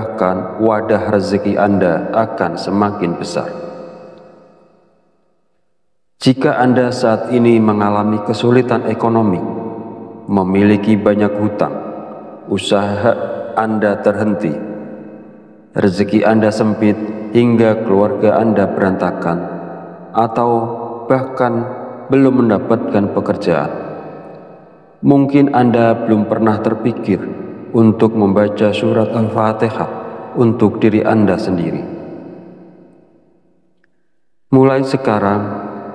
bahkan wadah rezeki Anda akan semakin besar. Jika Anda saat ini mengalami kesulitan ekonomi, memiliki banyak hutang, usaha Anda terhenti, rezeki Anda sempit hingga keluarga Anda berantakan, atau bahkan belum mendapatkan pekerjaan, mungkin Anda belum pernah terpikir untuk membaca surat Al-Fatihah untuk diri Anda sendiri. Mulai sekarang,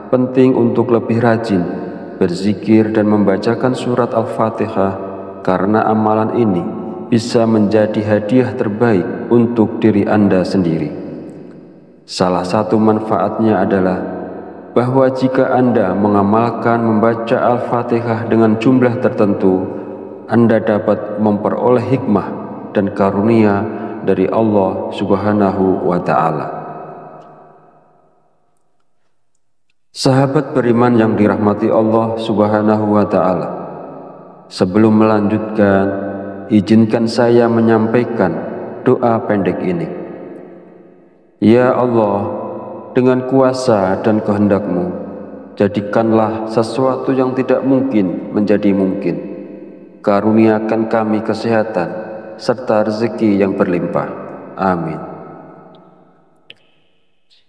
penting untuk lebih rajin berzikir dan membacakan surat Al-Fatihah, karena amalan ini bisa menjadi hadiah terbaik untuk diri Anda sendiri. Salah satu manfaatnya adalah bahwa jika Anda mengamalkan membaca Al-Fatihah dengan jumlah tertentu, Anda dapat memperoleh hikmah dan karunia dari Allah Subhanahu wa Ta'ala. Sahabat beriman yang dirahmati Allah Subhanahu wa Ta'ala, sebelum melanjutkan, izinkan saya menyampaikan doa pendek ini. Ya Allah, dengan kuasa dan kehendak-Mu, jadikanlah sesuatu yang tidak mungkin menjadi mungkin. Karuniakan kami kesehatan serta rezeki yang berlimpah. Amin.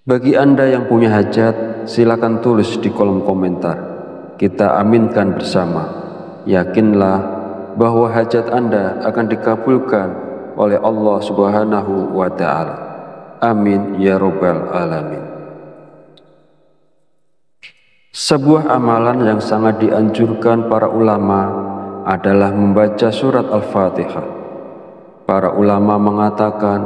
Bagi Anda yang punya hajat, silakan tulis di kolom komentar. Kita aminkan bersama. Yakinlah bahwa hajat Anda akan dikabulkan oleh Allah Subhanahu wa Ta'ala. Amin ya Rabbal Alamin. Sebuah amalan yang sangat dianjurkan para ulama adalah membaca surat Al-Fatihah. Para ulama mengatakan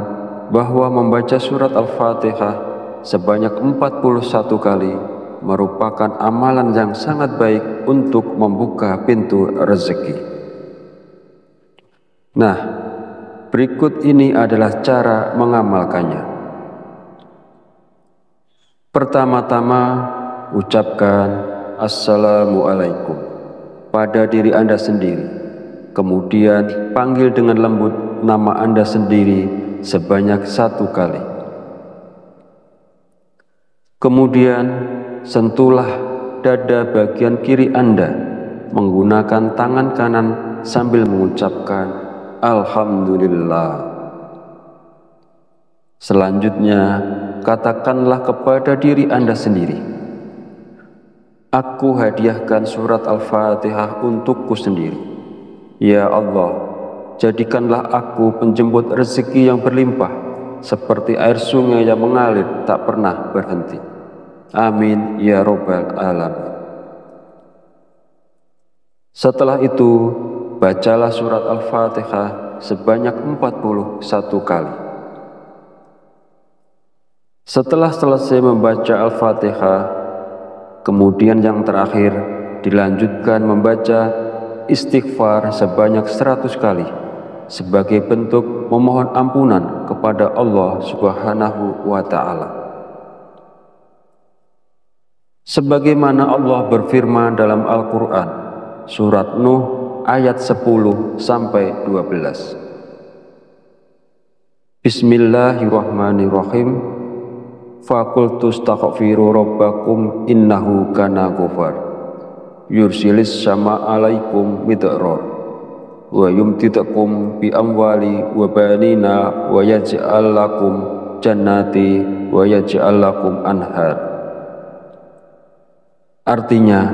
bahwa membaca surat Al-Fatihah sebanyak 41 kali merupakan amalan yang sangat baik untuk membuka pintu rezeki. Nah, berikut ini adalah cara mengamalkannya. Pertama-tama, ucapkan Assalamualaikum pada diri Anda sendiri. Kemudian panggil dengan lembut nama Anda sendiri sebanyak 1 kali. Kemudian sentuhlah dada bagian kiri Anda menggunakan tangan kanan sambil mengucapkan Alhamdulillah. Selanjutnya, katakanlah kepada diri Anda sendiri, aku hadiahkan surat Al-Fatihah untukku sendiri. Ya Allah, jadikanlah aku penjemput rezeki yang berlimpah, seperti air sungai yang mengalir tak pernah berhenti. Amin ya Rabbal Alamin. Setelah itu, bacalah surat Al-Fatihah sebanyak 41 kali. Setelah selesai membaca Al-Fatihah, kemudian yang terakhir dilanjutkan membaca istighfar sebanyak 100 kali sebagai bentuk memohon ampunan kepada Allah Subhanahu wa Ta'ala. Sebagaimana Allah berfirman dalam Al-Quran, surat Nuh ayat 10-12. Bismillahirrahmanirrahim. Faqultu astaghfiru rabbakum innahu kana ghafar yursilis sama alaikum midrar wa yumtidakum bi amwali wa banina wa yaj'al lakum jannati wa yaj'al lakum anhar. Artinya,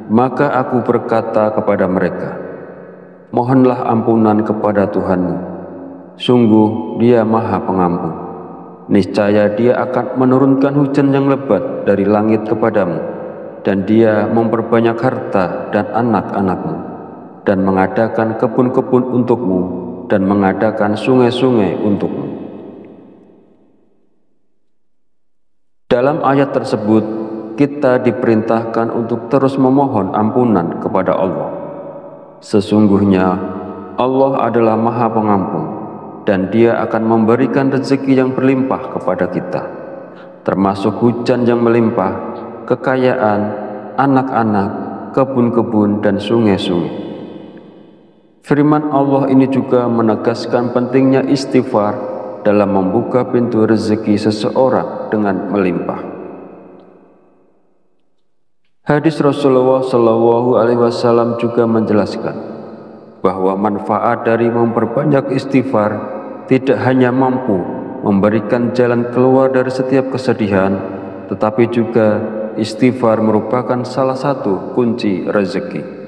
maka aku berkata kepada mereka, mohonlah ampunan kepada Tuhanmu, sungguh Dia Maha Pengampun. Niscaya Dia akan menurunkan hujan yang lebat dari langit kepadamu, dan Dia memperbanyak harta dan anak-anakmu, dan mengadakan kebun-kebun untukmu, dan mengadakan sungai-sungai untukmu. Dalam ayat tersebut, kita diperintahkan untuk terus memohon ampunan kepada Allah. Sesungguhnya Allah adalah Maha Pengampun, dan Dia akan memberikan rezeki yang berlimpah kepada kita, termasuk hujan yang melimpah, kekayaan, anak-anak, kebun-kebun, dan sungai-sungai. Firman Allah ini juga menegaskan pentingnya istighfar dalam membuka pintu rezeki seseorang dengan melimpah. Hadis Rasulullah Shallallahu Alaihi Wasallam juga menjelaskan bahwa manfaat dari memperbanyak istighfar tidak hanya mampu memberikan jalan keluar dari setiap kesedihan, tetapi juga istighfar merupakan salah satu kunci rezeki.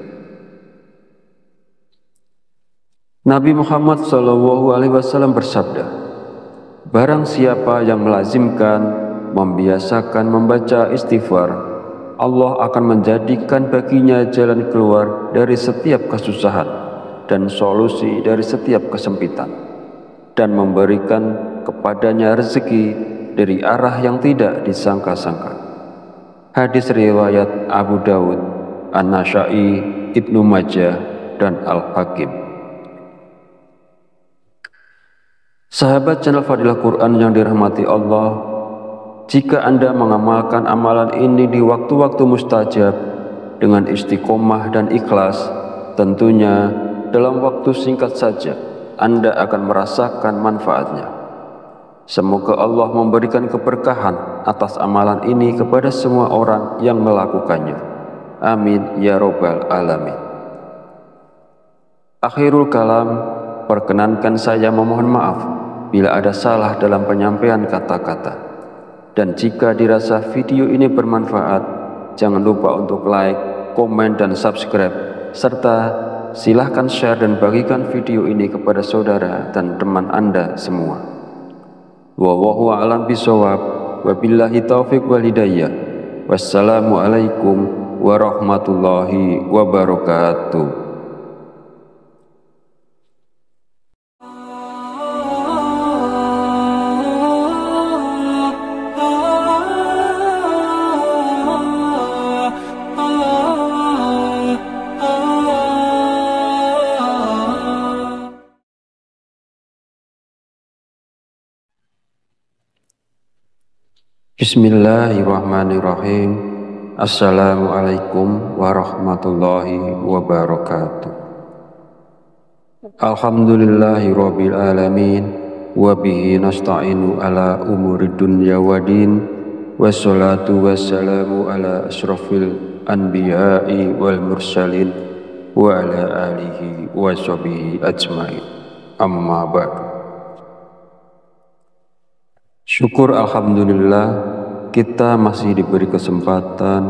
Nabi Muhammad SAW bersabda, barang siapa yang melazimkan, membiasakan membaca istighfar, Allah akan menjadikan baginya jalan keluar dari setiap kesusahan dan solusi dari setiap kesempitan, dan memberikan kepadanya rezeki dari arah yang tidak disangka-sangka. Hadis riwayat Abu Dawud, An-Nasa'i, Ibnu Majah, dan Al-Hakim. Sahabat channel Fadilah Quran yang dirahmati Allah, jika Anda mengamalkan amalan ini di waktu-waktu mustajab dengan istiqomah dan ikhlas, tentunya dalam waktu singkat saja Anda akan merasakan manfaatnya. Semoga Allah memberikan keberkahan atas amalan ini kepada semua orang yang melakukannya. Amin ya Rabbal Alamin. Akhirul kalam, perkenankan saya memohon maaf bila ada salah dalam penyampaian kata-kata. Dan jika dirasa video ini bermanfaat, jangan lupa untuk like, komen, dan subscribe, serta silahkan share dan bagikan video ini kepada saudara dan teman Anda semua. Wallahu a'lam bishawab, wabillahi taufiq wal hidayah. Wassalamualaikum warahmatullahi wabarakatuh. Bismillahirrahmanirrahim. Assalamualaikum warahmatullahi wabarakatuh. Alhamdulillahi rabbil alamin, wabihi nasta'inu ala umuri dunya wadin, wassalatu wassalamu ala ashrafil anbiya'i wal mursalin, wa ala alihi wa sahbihi ajmain. Amma ba'du. Syukur alhamdulillah, kita masih diberi kesempatan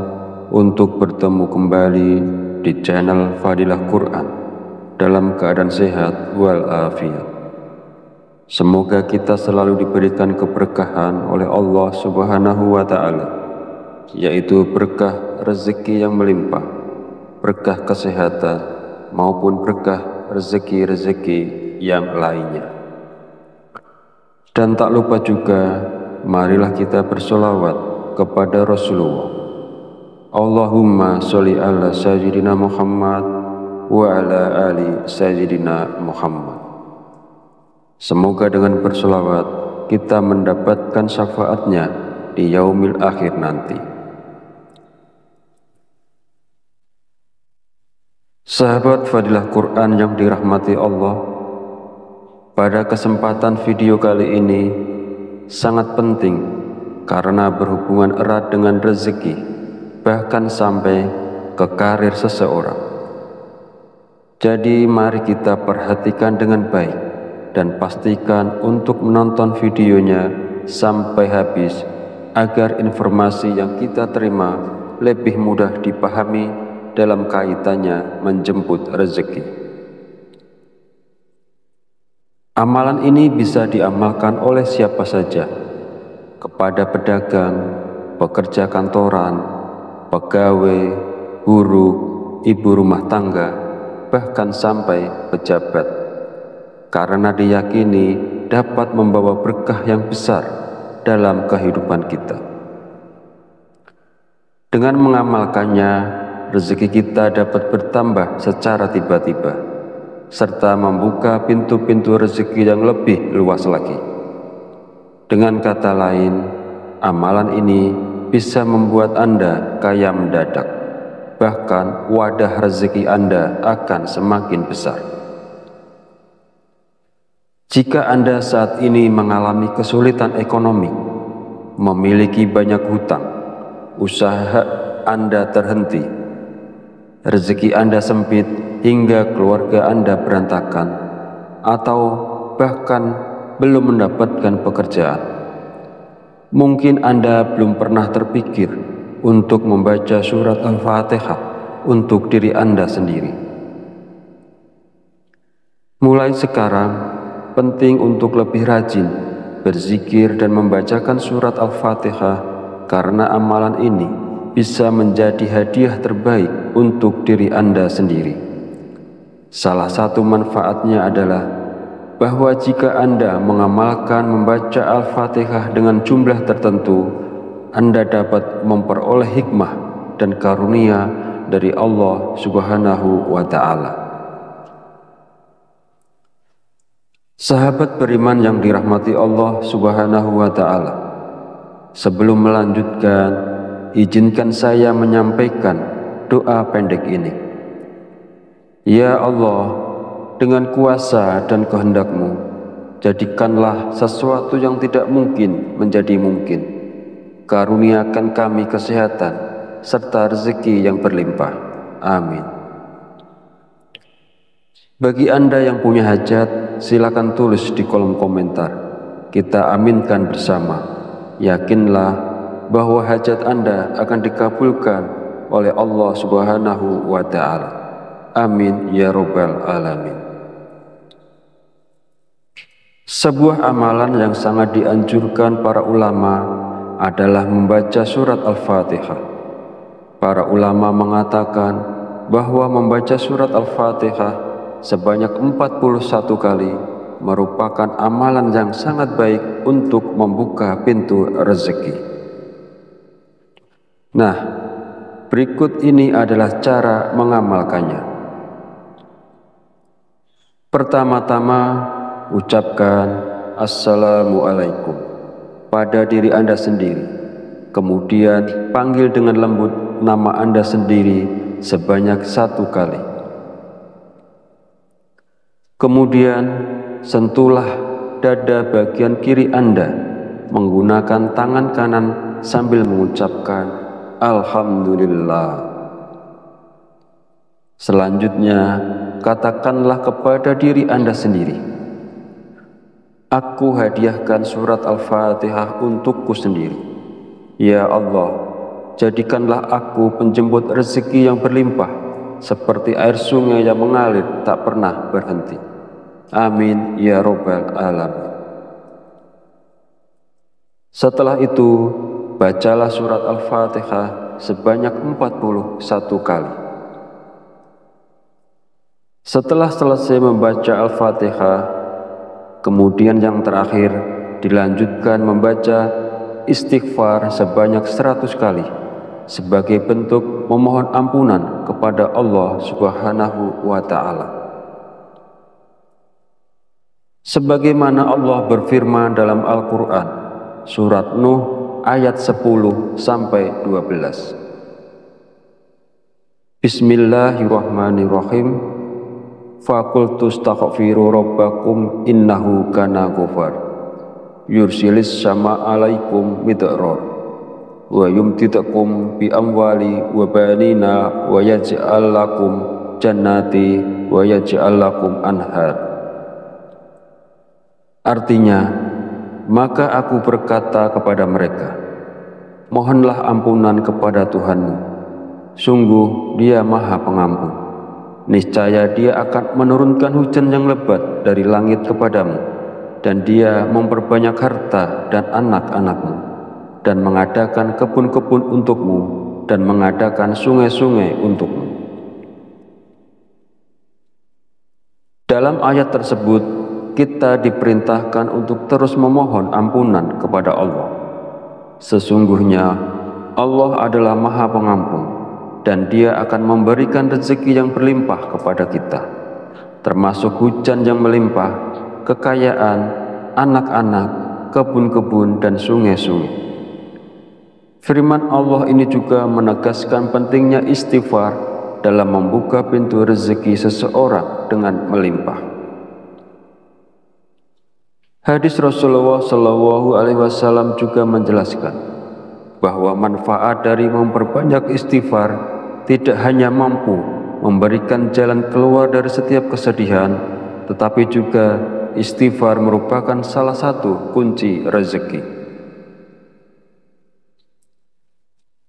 untuk bertemu kembali di channel Fadilah Quran dalam keadaan sehat walafiat. Semoga kita selalu diberikan keberkahan oleh Allah Subhanahu wa Ta'ala, yaitu berkah rezeki yang melimpah, berkah kesehatan, maupun berkah rezeki-rezeki yang lainnya. Dan tak lupa juga, marilah kita bersolawat kepada Rasulullah. Allahumma sholli ala sayyidina Muhammad wa ala ali sayyidina Muhammad. Semoga dengan bersolawat kita mendapatkan syafaatnya di yaumil akhir nanti. Sahabat Fadilah Quran yang dirahmati Allah, pada kesempatan video kali ini sangat penting karena berhubungan erat dengan rezeki, bahkan sampai ke karir seseorang. Jadi mari kita perhatikan dengan baik dan pastikan untuk menonton videonya sampai habis agar informasi yang kita terima lebih mudah dipahami dalam kaitannya menjemput rezeki. Amalan ini bisa diamalkan oleh siapa saja, kepada pedagang, pekerja kantoran, pegawai, guru, ibu rumah tangga, bahkan sampai pejabat, karena diyakini dapat membawa berkah yang besar dalam kehidupan kita. Dengan mengamalkannya, rezeki kita dapat bertambah secara tiba-tiba, serta membuka pintu-pintu rezeki yang lebih luas lagi. Dengan kata lain, amalan ini bisa membuat Anda kaya mendadak, bahkan wadah rezeki Anda akan semakin besar. Jika Anda saat ini mengalami kesulitan ekonomi, memiliki banyak hutang, usaha Anda terhenti, rezeki Anda sempit hingga keluarga Anda berantakan, atau bahkan belum mendapatkan pekerjaan, mungkin Anda belum pernah terpikir untuk membaca surat Al-Fatihah untuk diri Anda sendiri. Mulai sekarang, penting untuk lebih rajin berzikir dan membacakan surat Al-Fatihah, karena amalan ini bisa menjadi hadiah terbaik untuk diri Anda sendiri. Salah satu manfaatnya adalah bahwa jika Anda mengamalkan membaca Al-Fatihah dengan jumlah tertentu, Anda dapat memperoleh hikmah dan karunia dari Allah Subhanahu wa Ta'ala. Sahabat beriman yang dirahmati Allah Subhanahu wa Ta'ala, sebelum melanjutkan, izinkan saya menyampaikan doa pendek ini. Ya Allah, dengan kuasa dan kehendak-Mu, jadikanlah sesuatu yang tidak mungkin menjadi mungkin. Karuniakan kami kesehatan serta rezeki yang berlimpah. Amin. Bagi Anda yang punya hajat, silakan tulis di kolom komentar. Kita aminkan bersama. Yakinlah bahwa hajat Anda akan dikabulkan oleh Allah Subhanahu wa Ta'ala. Amin ya Rabbal Alamin. Sebuah amalan yang sangat dianjurkan para ulama adalah membaca surat Al-Fatihah. Para ulama mengatakan bahwa membaca surat Al-Fatihah sebanyak 41 kali merupakan amalan yang sangat baik untuk membuka pintu rezeki. Nah, berikut ini adalah cara mengamalkannya. Pertama-tama, ucapkan Assalamualaikum pada diri Anda sendiri. Kemudian panggil dengan lembut nama Anda sendiri sebanyak 1 kali. Kemudian sentuhlah dada bagian kiri Anda menggunakan tangan kanan sambil mengucapkan Alhamdulillah. Selanjutnya, katakanlah kepada diri Anda sendiri, aku hadiahkan surat Al-Fatihah untukku sendiri. Ya Allah, jadikanlah aku penjemput rezeki yang berlimpah, seperti air sungai yang mengalir tak pernah berhenti. Amin ya Rabbal Alamin. Setelah itu, bacalah surat Al-Fatihah sebanyak 41 kali. Setelah selesai membaca Al-Fatihah, kemudian yang terakhir dilanjutkan membaca istighfar sebanyak 100 kali sebagai bentuk memohon ampunan kepada Allah Subhanahu wa Ta'ala. Sebagaimana Allah berfirman dalam Al-Quran, surat Nuh ayat 10-12. Bismillahirrahmanirrahim. Faqultu astaghfiru rabbakum innahu kana ghafar. Yursilis sama alaikum midrar wa yumtidakum bi amwali wa banina wa yaj'al lakum jannati wa yaj'al lakum anhar. Artinya, maka aku berkata kepada mereka, mohonlah ampunan kepada Tuhanmu, sungguh Dia Maha Pengampun. Niscaya Dia akan menurunkan hujan yang lebat dari langit kepadamu, dan Dia memperbanyak harta dan anak-anakmu, dan mengadakan kebun-kebun untukmu, dan mengadakan sungai-sungai untukmu. Dalam ayat tersebut, kita diperintahkan untuk terus memohon ampunan kepada Allah. Sesungguhnya Allah adalah Maha Pengampun, dan Dia akan memberikan rezeki yang berlimpah kepada kita, termasuk hujan yang melimpah, kekayaan, anak-anak, kebun-kebun, dan sungai-sungai. Firman Allah ini juga menegaskan pentingnya istighfar dalam membuka pintu rezeki seseorang dengan melimpah. Hadis Rasulullah Shallallahu Alaihi Wasallam juga menjelaskan bahwa manfaat dari memperbanyak istighfar tidak hanya mampu memberikan jalan keluar dari setiap kesedihan, tetapi juga istighfar merupakan salah satu kunci rezeki.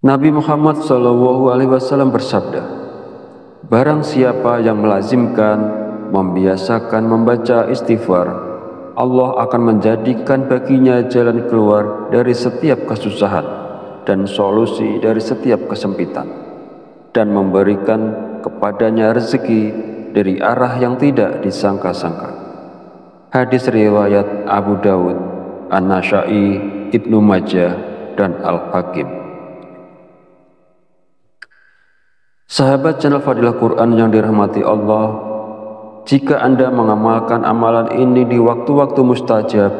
Nabi Muhammad SAW bersabda, barang siapa yang melazimkan, membiasakan membaca istighfar, Allah akan menjadikan baginya jalan keluar dari setiap kesusahan dan solusi dari setiap kesempitan, dan memberikan kepadanya rezeki dari arah yang tidak disangka-sangka. Hadis riwayat Abu Dawud, An-Nasa'i, Ibnu Majah, dan Al-Hakim. Sahabat channel Fadilah Quran yang dirahmati Allah, jika Anda mengamalkan amalan ini di waktu-waktu mustajab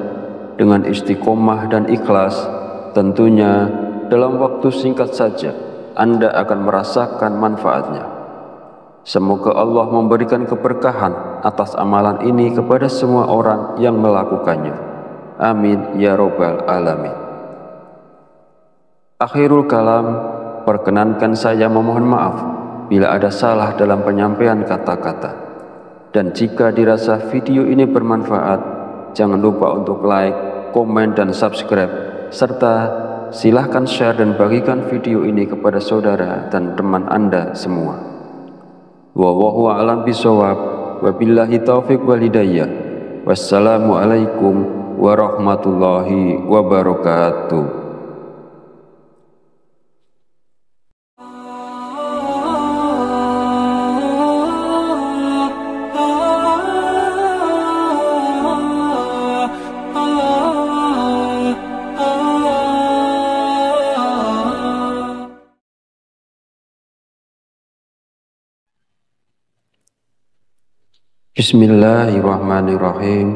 dengan istiqomah dan ikhlas, tentunya dalam waktu singkat saja Anda akan merasakan manfaatnya. Semoga Allah memberikan keberkahan atas amalan ini kepada semua orang yang melakukannya. Amin ya robbal alamin. Akhirul kalam, perkenankan saya memohon maaf bila ada salah dalam penyampaian kata-kata. Dan jika dirasa video ini bermanfaat, jangan lupa untuk like, komen, dan subscribe, serta silahkan share dan bagikan video ini kepada saudara dan teman Anda semua. Wallahu a'lam bishawab, wabillahi taufiq wal hidayah. Wassalamualaikum warahmatullahi wabarakatuh. Bismillahirrahmanirrahim.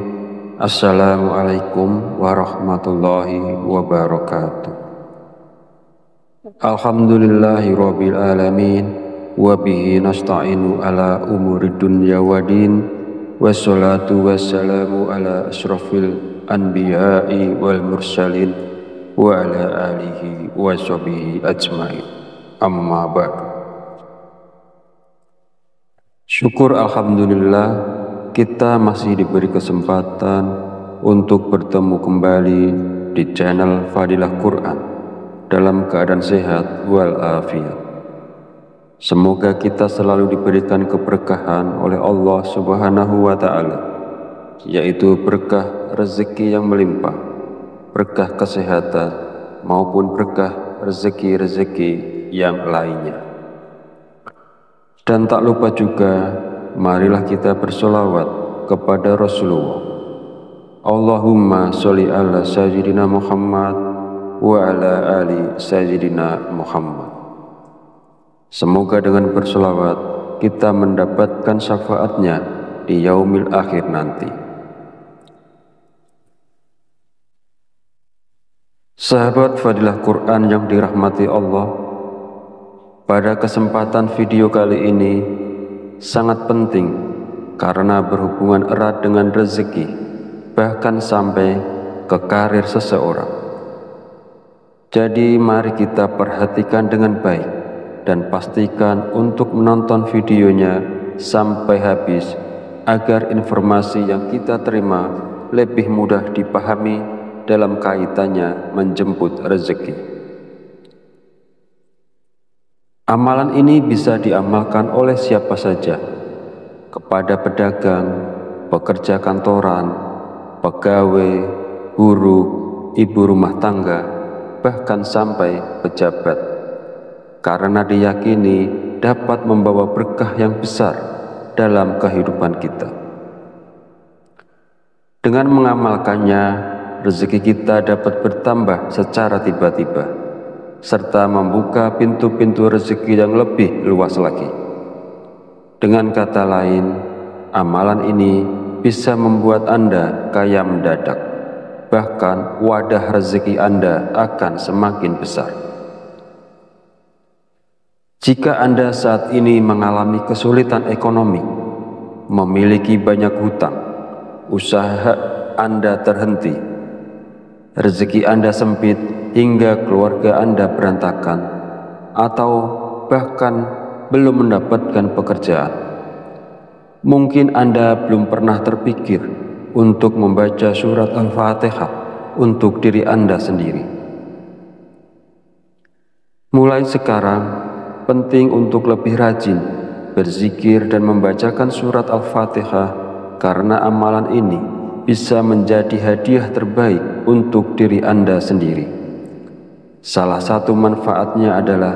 Assalamualaikum warahmatullahi wabarakatuh. Alhamdulillahi rabbil alamin, wa bihi nasta'inu ala umuri dunya waddin, wassalatu wassalamu ala asrafil anbiya'i wal mursalin, wa ala alihi wa sahbihi ajmain. Amma ba'du. Syukur alhamdulillah, kita masih diberi kesempatan untuk bertemu kembali di channel Fadilah Quran dalam keadaan sehat walafiat. Semoga kita selalu diberikan keberkahan oleh Allah Subhanahu wa Ta'ala, yaitu berkah rezeki yang melimpah, berkah kesehatan, maupun berkah rezeki-rezeki yang lainnya. Dan tak lupa juga, marilah kita bersolawat kepada Rasulullah. Allahumma sholli ala sayyidina Muhammad wa ala ali sayyidina Muhammad. Semoga dengan bersolawat kita mendapatkan syafaatnya di yaumil akhir nanti. Sahabat Fadilah Quran yang dirahmati Allah, pada kesempatan video kali ini sangat penting karena berhubungan erat dengan rezeki, bahkan sampai ke karir seseorang. Jadi mari kita perhatikan dengan baik dan pastikan untuk menonton videonya sampai habis agar informasi yang kita terima lebih mudah dipahami dalam kaitannya menjemput rezeki. Amalan ini bisa diamalkan oleh siapa saja, kepada pedagang, pekerja kantoran, pegawai, guru, ibu rumah tangga, bahkan sampai pejabat, karena diyakini dapat membawa berkah yang besar dalam kehidupan kita. Dengan mengamalkannya, rezeki kita dapat bertambah secara tiba-tiba, serta membuka pintu-pintu rezeki yang lebih luas lagi. Dengan kata lain, amalan ini bisa membuat Anda kaya mendadak, bahkan wadah rezeki Anda akan semakin besar. Jika Anda saat ini mengalami kesulitan ekonomi, memiliki banyak hutang, usaha Anda terhenti, rezeki Anda sempit hingga keluarga Anda berantakan, atau bahkan belum mendapatkan pekerjaan. Mungkin Anda belum pernah terpikir untuk membaca surat Al-Fatihah untuk diri Anda sendiri. Mulai sekarang, penting untuk lebih rajin berzikir dan membacakan surat Al-Fatihah, karena amalan ini bisa menjadi hadiah terbaik untuk diri Anda sendiri. Salah satu manfaatnya adalah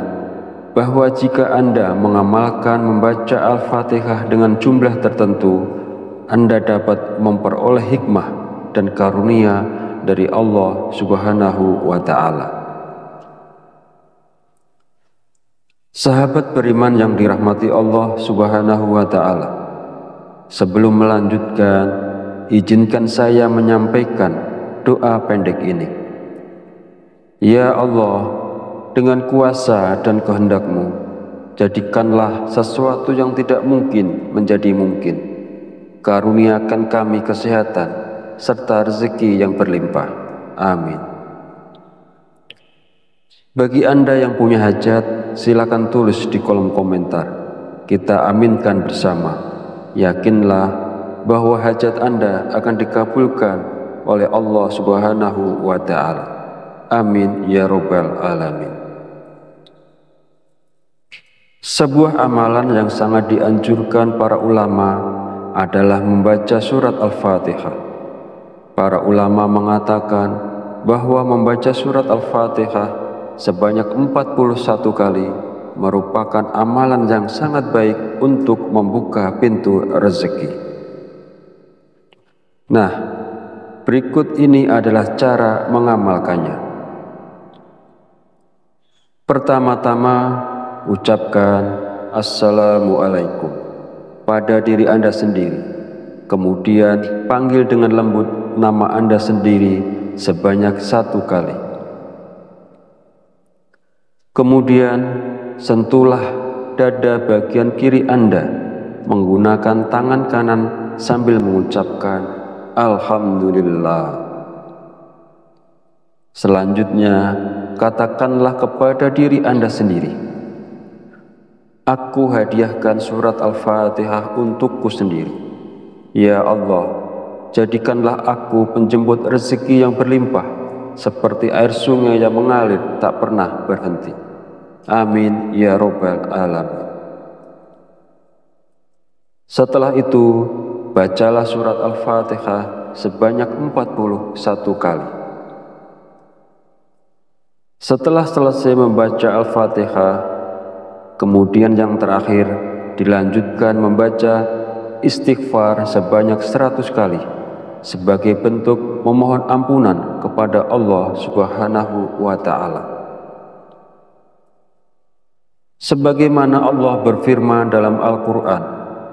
bahwa jika Anda mengamalkan membaca Al-Fatihah dengan jumlah tertentu, Anda dapat memperoleh hikmah dan karunia dari Allah Subhanahu wa Ta'ala. Sahabat beriman yang dirahmati Allah Subhanahu wa Ta'ala, sebelum melanjutkan, izinkan saya menyampaikan doa pendek ini. Ya Allah, dengan kuasa dan kehendak-Mu, jadikanlah sesuatu yang tidak mungkin menjadi mungkin. Karuniakan kami kesehatan serta rezeki yang berlimpah. Amin. Bagi Anda yang punya hajat, silakan tulis di kolom komentar. Kita aminkan bersama. Yakinlah bahwa hajat Anda akan dikabulkan oleh Allah Subhanahu wa Ta'ala. Amin ya Rabbal Alamin. Sebuah amalan yang sangat dianjurkan para ulama adalah membaca surat Al-Fatihah. Para ulama mengatakan bahwa membaca surat Al-Fatihah sebanyak 41 kali merupakan amalan yang sangat baik untuk membuka pintu rezeki. Nah, berikut ini adalah cara mengamalkannya. Pertama-tama, ucapkan Assalamualaikum pada diri Anda sendiri. Kemudian panggil dengan lembut nama Anda sendiri sebanyak 1 kali. Kemudian sentuhlah dada bagian kiri Anda menggunakan tangan kanan sambil mengucapkan Alhamdulillah. Selanjutnya, katakanlah kepada diri Anda sendiri, aku hadiahkan surat Al-Fatihah untukku sendiri. Ya Allah, jadikanlah aku penjemput rezeki yang berlimpah, seperti air sungai yang mengalir tak pernah berhenti. Amin ya Rabbal Alamin. Setelah itu, bacalah surat Al-Fatihah sebanyak 41 kali. Setelah selesai membaca Al-Fatihah, kemudian yang terakhir dilanjutkan membaca istighfar sebanyak 100 kali sebagai bentuk memohon ampunan kepada Allah Subhanahu wa Ta'ala. Sebagaimana Allah berfirman dalam Al-Quran,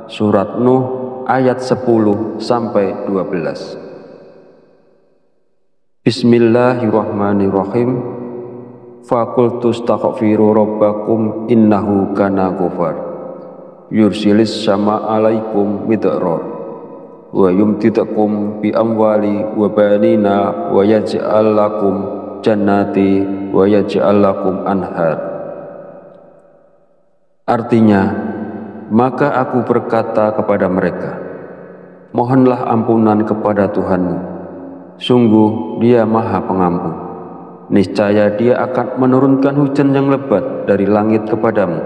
surat Nuh ayat 10-12. Bismillahirrahmanirrahim. Faqultu astaghfiru rabbakum innahu kana ghafar. Yursilis sama alaikum midrar. Wa yumtidakum bi amwali wa banina wa yaj'al lakum jannati wa yaj'al lakum anhar. Artinya, maka aku berkata kepada mereka, mohonlah ampunan kepada Tuhanmu. Sungguh Dia Maha Pengampun. Niscaya Dia akan menurunkan hujan yang lebat dari langit kepadamu,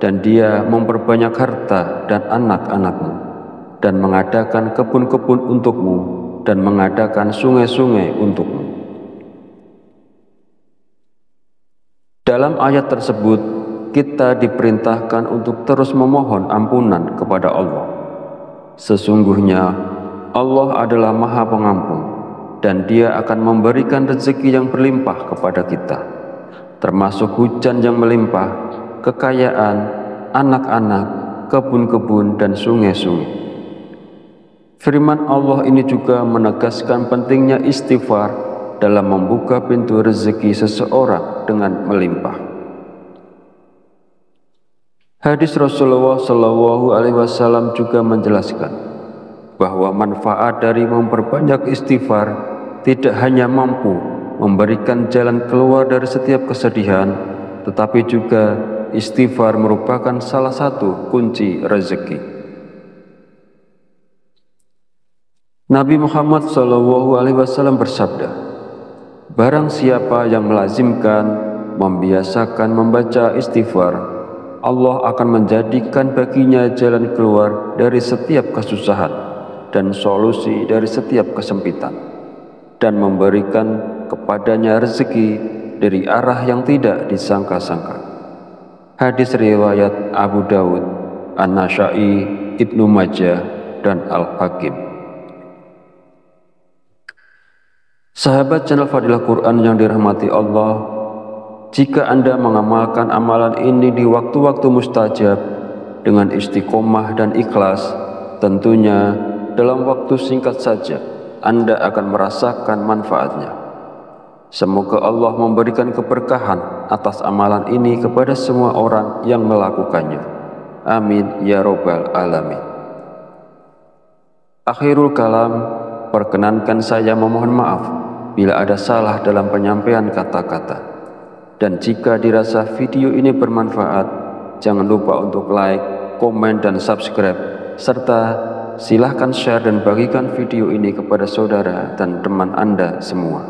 dan Dia memperbanyak harta dan anak-anakmu, dan mengadakan kebun-kebun untukmu, dan mengadakan sungai-sungai untukmu. Dalam ayat tersebut, kita diperintahkan untuk terus memohon ampunan kepada Allah. Sesungguhnya Allah adalah Maha Pengampun, dan Dia akan memberikan rezeki yang berlimpah kepada kita, termasuk hujan yang melimpah, kekayaan, anak-anak, kebun-kebun, dan sungai-sungai. Firman Allah ini juga menegaskan pentingnya istighfar dalam membuka pintu rezeki seseorang dengan melimpah. Hadis Rasulullah SAW juga menjelaskan bahwa manfaat dari memperbanyak istighfar tidak hanya mampu memberikan jalan keluar dari setiap kesedihan, tetapi juga istighfar merupakan salah satu kunci rezeki. Nabi Muhammad SAW bersabda, "Barang siapa yang melazimkan, membiasakan membaca istighfar, Allah akan menjadikan baginya jalan keluar dari setiap kesusahan dan solusi dari setiap kesempitan, dan memberikan kepadanya rezeki dari arah yang tidak disangka-sangka." Hadis riwayat Abu Dawud, An-Nasa'i, Ibnu Majah, dan Al-Hakim. Sahabat channel Fadilah Quran yang dirahmati Allah, jika Anda mengamalkan amalan ini di waktu-waktu mustajab dengan istiqomah dan ikhlas, tentunya dalam waktu singkat saja Anda akan merasakan manfaatnya. Semoga Allah memberikan keberkahan atas amalan ini kepada semua orang yang melakukannya. Amin ya robbal alamin. Akhirul kalam, perkenankan saya memohon maaf bila ada salah dalam penyampaian kata-kata. Dan jika dirasa video ini bermanfaat, jangan lupa untuk like, komen, dan subscribe, serta silahkan share dan bagikan video ini kepada saudara dan teman Anda semua.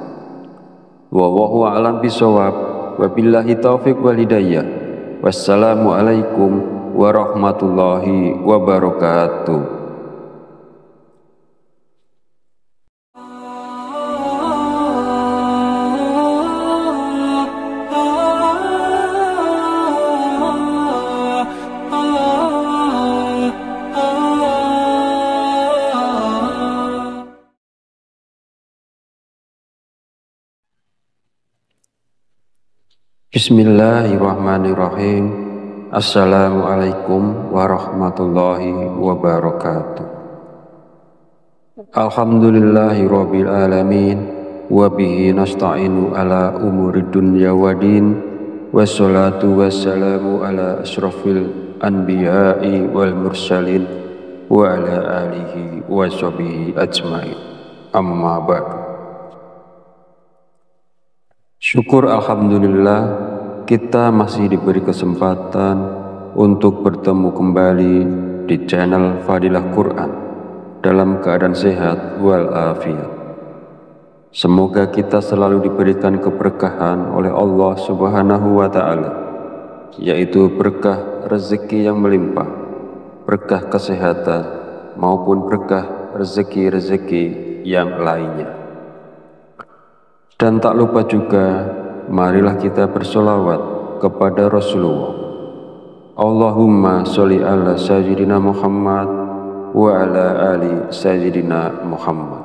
Wallahu a'lam bishawab, wabillahi taufiq wal hidayah. Wassalamualaikum warahmatullahi wabarakatuh. Bismillahirrahmanirrahim. Assalamualaikum warahmatullahi wabarakatuh. Alhamdulillahirabbil alamin, wa bihi nasta'inu ala umurid dunya waddin, wassalatu wassalamu ala asyrafil anbiya'i wal mursalin wa ala alihi wa sahbihi ajmain. Amma ba'du. Syukur alhamdulillah, kita masih diberi kesempatan untuk bertemu kembali di channel Fadilah Quran dalam keadaan sehat walafiat. Semoga kita selalu diberikan keberkahan oleh Allah Subhanahu wa Ta'ala, yaitu berkah rezeki yang melimpah, berkah kesehatan, maupun berkah rezeki-rezeki yang lainnya. Dan tak lupa juga, marilah kita bersolawat kepada Rasulullah. Allahumma sholli ala sayyidina Muhammad wa ala ali sayyidina Muhammad.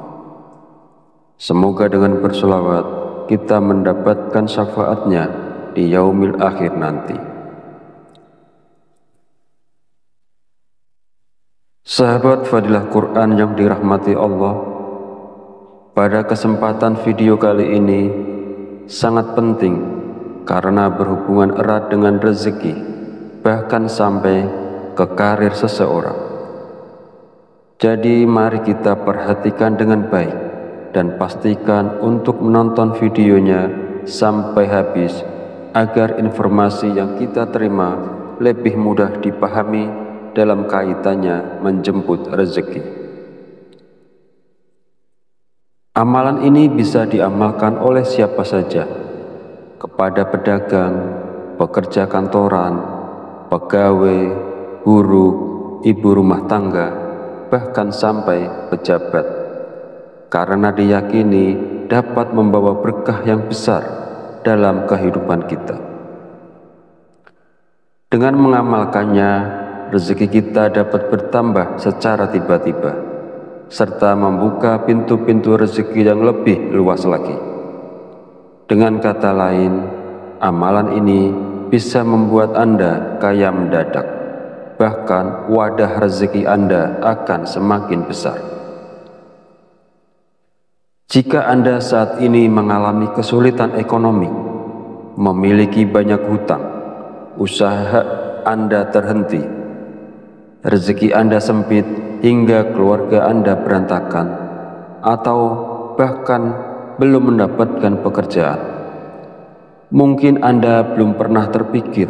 Semoga dengan bersolawat kita mendapatkan syafaatnya di yaumil akhir nanti. Sahabat Fadilah Quran yang dirahmati Allah, pada kesempatan video kali ini sangat penting karena berhubungan erat dengan rezeki, bahkan sampai ke karir seseorang. Jadi mari kita perhatikan dengan baik dan pastikan untuk menonton videonya sampai habis agar informasi yang kita terima lebih mudah dipahami dalam kaitannya menjemput rezeki. Amalan ini bisa diamalkan oleh siapa saja, kepada pedagang, pekerja kantoran, pegawai, buruh, ibu rumah tangga, bahkan sampai pejabat, karena diyakini dapat membawa berkah yang besar dalam kehidupan kita. Dengan mengamalkannya, rezeki kita dapat bertambah secara tiba-tiba, serta membuka pintu-pintu rezeki yang lebih luas lagi. Dengan kata lain, amalan ini bisa membuat Anda kaya mendadak, bahkan wadah rezeki Anda akan semakin besar. Jika Anda saat ini mengalami kesulitan ekonomi, memiliki banyak hutang, usaha Anda terhenti, rezeki Anda sempit, hingga keluarga Anda berantakan, atau bahkan belum mendapatkan pekerjaan. Mungkin Anda belum pernah terpikir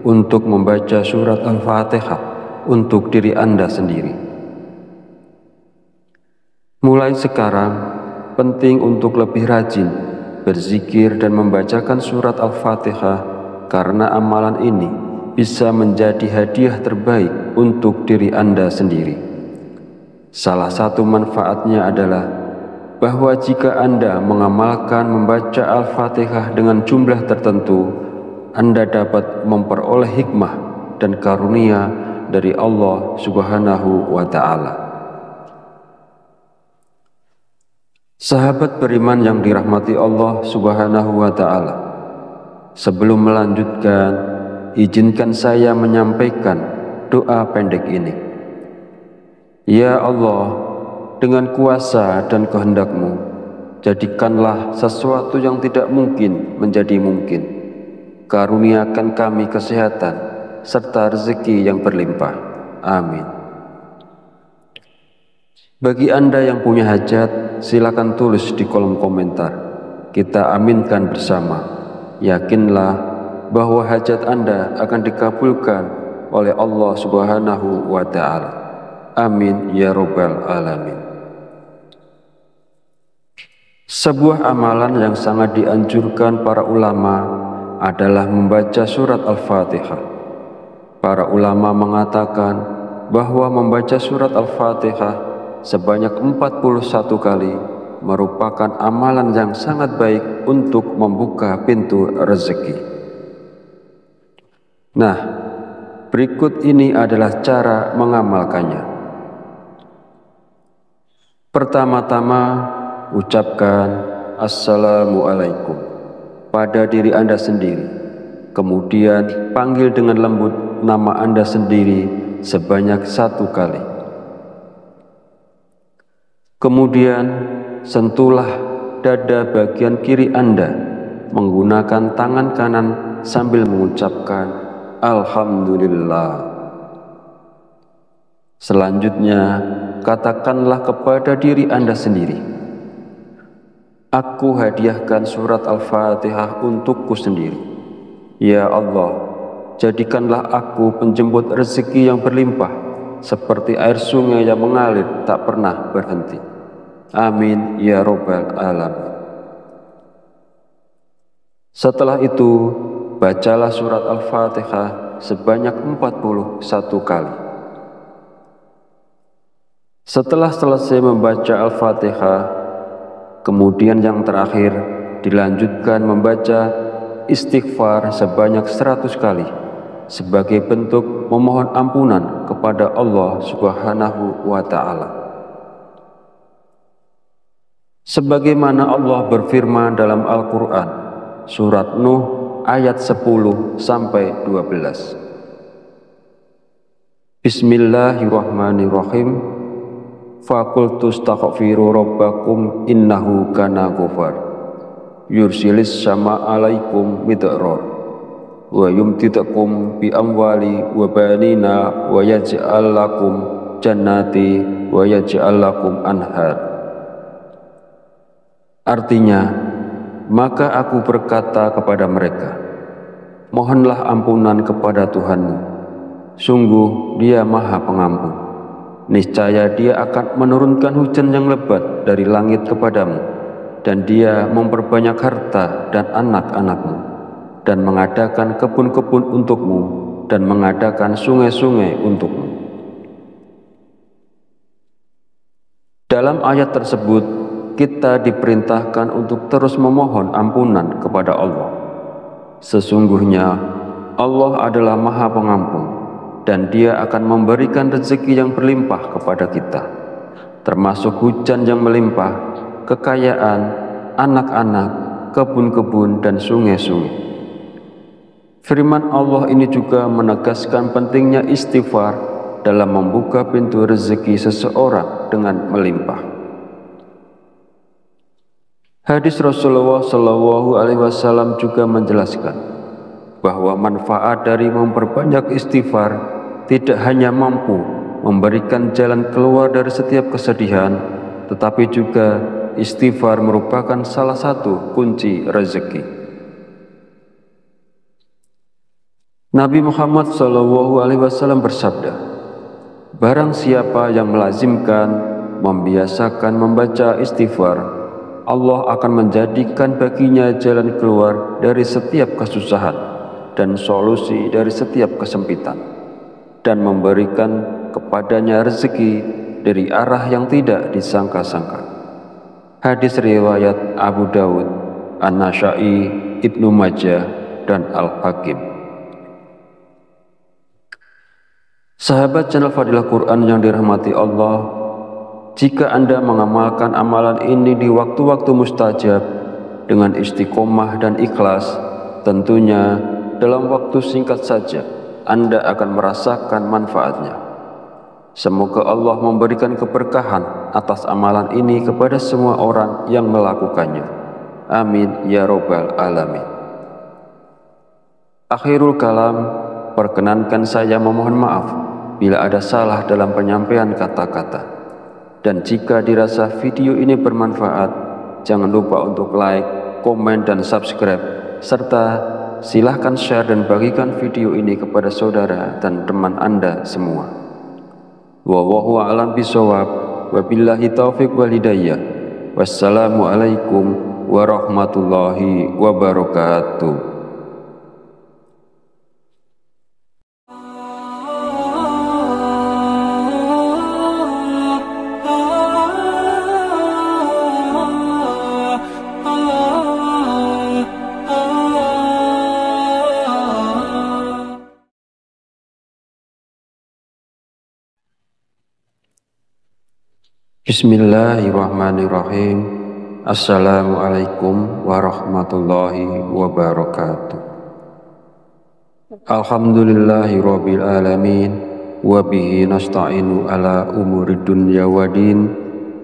untuk membaca surat Al-Fatihah untuk diri Anda sendiri. Mulai sekarang, penting untuk lebih rajin berzikir dan membacakan surat Al-Fatihah, karena amalan ini bisa menjadi hadiah terbaik untuk diri Anda sendiri. Salah satu manfaatnya adalah bahwa jika Anda mengamalkan membaca Al-Fatihah dengan jumlah tertentu, Anda dapat memperoleh hikmah dan karunia dari Allah Subhanahu wa Ta'ala. Sahabat beriman yang dirahmati Allah Subhanahu wa Ta'ala, sebelum melanjutkan, izinkan saya menyampaikan doa pendek ini. Ya Allah, dengan kuasa dan kehendak-Mu, jadikanlah sesuatu yang tidak mungkin menjadi mungkin. Karuniakan kami kesehatan serta rezeki yang berlimpah. Amin. Bagi Anda yang punya hajat, silakan tulis di kolom komentar. Kita aminkan bersama. Yakinlah bahwa hajat Anda akan dikabulkan oleh Allah Subhanahu wa Ta'ala. Amin ya Rabbal Alamin. Sebuah amalan yang sangat dianjurkan para ulama adalah membaca surat Al-Fatihah. Para ulama mengatakan bahwa membaca surat Al-Fatihah sebanyak 41 kali merupakan amalan yang sangat baik untuk membuka pintu rezeki. Nah, berikut ini adalah cara mengamalkannya. Pertama-tama, ucapkan Assalamualaikum pada diri Anda sendiri. Kemudian panggil dengan lembut nama Anda sendiri sebanyak 1 kali. Kemudian sentuhlah dada bagian kiri Anda menggunakan tangan kanan sambil mengucapkan Alhamdulillah. Selanjutnya, katakanlah kepada diri Anda sendiri, aku hadiahkan surat Al-Fatihah untukku sendiri. Ya Allah, jadikanlah aku penjemput rezeki yang berlimpah, seperti air sungai yang mengalir tak pernah berhenti. Amin ya Rabbal Alamin. Setelah itu, bacalah surat Al-Fatihah sebanyak 41 kali. Setelah selesai membaca Al-Fatihah, kemudian yang terakhir dilanjutkan membaca istighfar sebanyak 100 kali sebagai bentuk memohon ampunan kepada Allah Subhanahu wa Ta'ala. Sebagaimana Allah berfirman dalam Al-Quran, surat Nuh ayat 10-12. Bismillahirrahmanirrahim. Faqultu astaghfiru rabbakum innahu kana ghafar. Yursilis sama alaikum midrar. Wa yumtidakum bi amwali wa banina wa yaj'al lakum jannati wa yaj'al lakum anhar. Artinya, maka aku berkata kepada mereka, mohonlah ampunan kepada Tuhanmu. Sungguh Dia Maha Pengampun. Niscaya Dia akan menurunkan hujan yang lebat dari langit kepadamu, dan Dia memperbanyak harta dan anak-anakmu, dan mengadakan kebun-kebun untukmu, dan mengadakan sungai-sungai untukmu. Dalam ayat tersebut, kita diperintahkan untuk terus memohon ampunan kepada Allah. Sesungguhnya Allah adalah Maha Pengampun, dan Dia akan memberikan rezeki yang berlimpah kepada kita, termasuk hujan yang melimpah, kekayaan, anak-anak, kebun-kebun, dan sungai-sungai. Firman Allah ini juga menegaskan pentingnya istighfar dalam membuka pintu rezeki seseorang dengan melimpah. Hadis Rasulullah Shallallahu Alaihi Wasallam juga menjelaskan bahwa manfaat dari memperbanyak istighfar tidak hanya mampu memberikan jalan keluar dari setiap kesedihan, tetapi juga istighfar merupakan salah satu kunci rezeki. Nabi Muhammad SAW bersabda, "Barang siapa yang melazimkan, membiasakan membaca istighfar, Allah akan menjadikan baginya jalan keluar dari setiap kesusahan dan solusi dari setiap kesempitan, dan memberikan kepadanya rezeki dari arah yang tidak disangka-sangka." Hadis riwayat Abu Dawud, An-Nasa'i, Ibnu Majah, dan Al-Hakim. Sahabat channel Fadilah Quran yang dirahmati Allah, jika Anda mengamalkan amalan ini di waktu-waktu mustajab dengan istiqomah dan ikhlas, tentunya dalam waktu singkat saja Anda akan merasakan manfaatnya. Semoga Allah memberikan keberkahan atas amalan ini kepada semua orang yang melakukannya. Amin ya robbal alamin. Akhirul kalam, perkenankan saya memohon maaf bila ada salah dalam penyampaian kata-kata. Dan jika dirasa video ini bermanfaat, jangan lupa untuk like, komen, dan subscribe, serta silahkan share dan bagikan video ini kepada saudara dan teman Anda semua. Wallahu a'lam bishawab, wabillahi taufiq wal hidayah. Wassalamualaikum warahmatullahi wabarakatuh. Bismillahirrahmanirrahim. Assalamualaikum warahmatullahi wabarakatuh. Alhamdulillahi rabbil alamin, wa bihi nasta'inu ala umuri dunya waddin,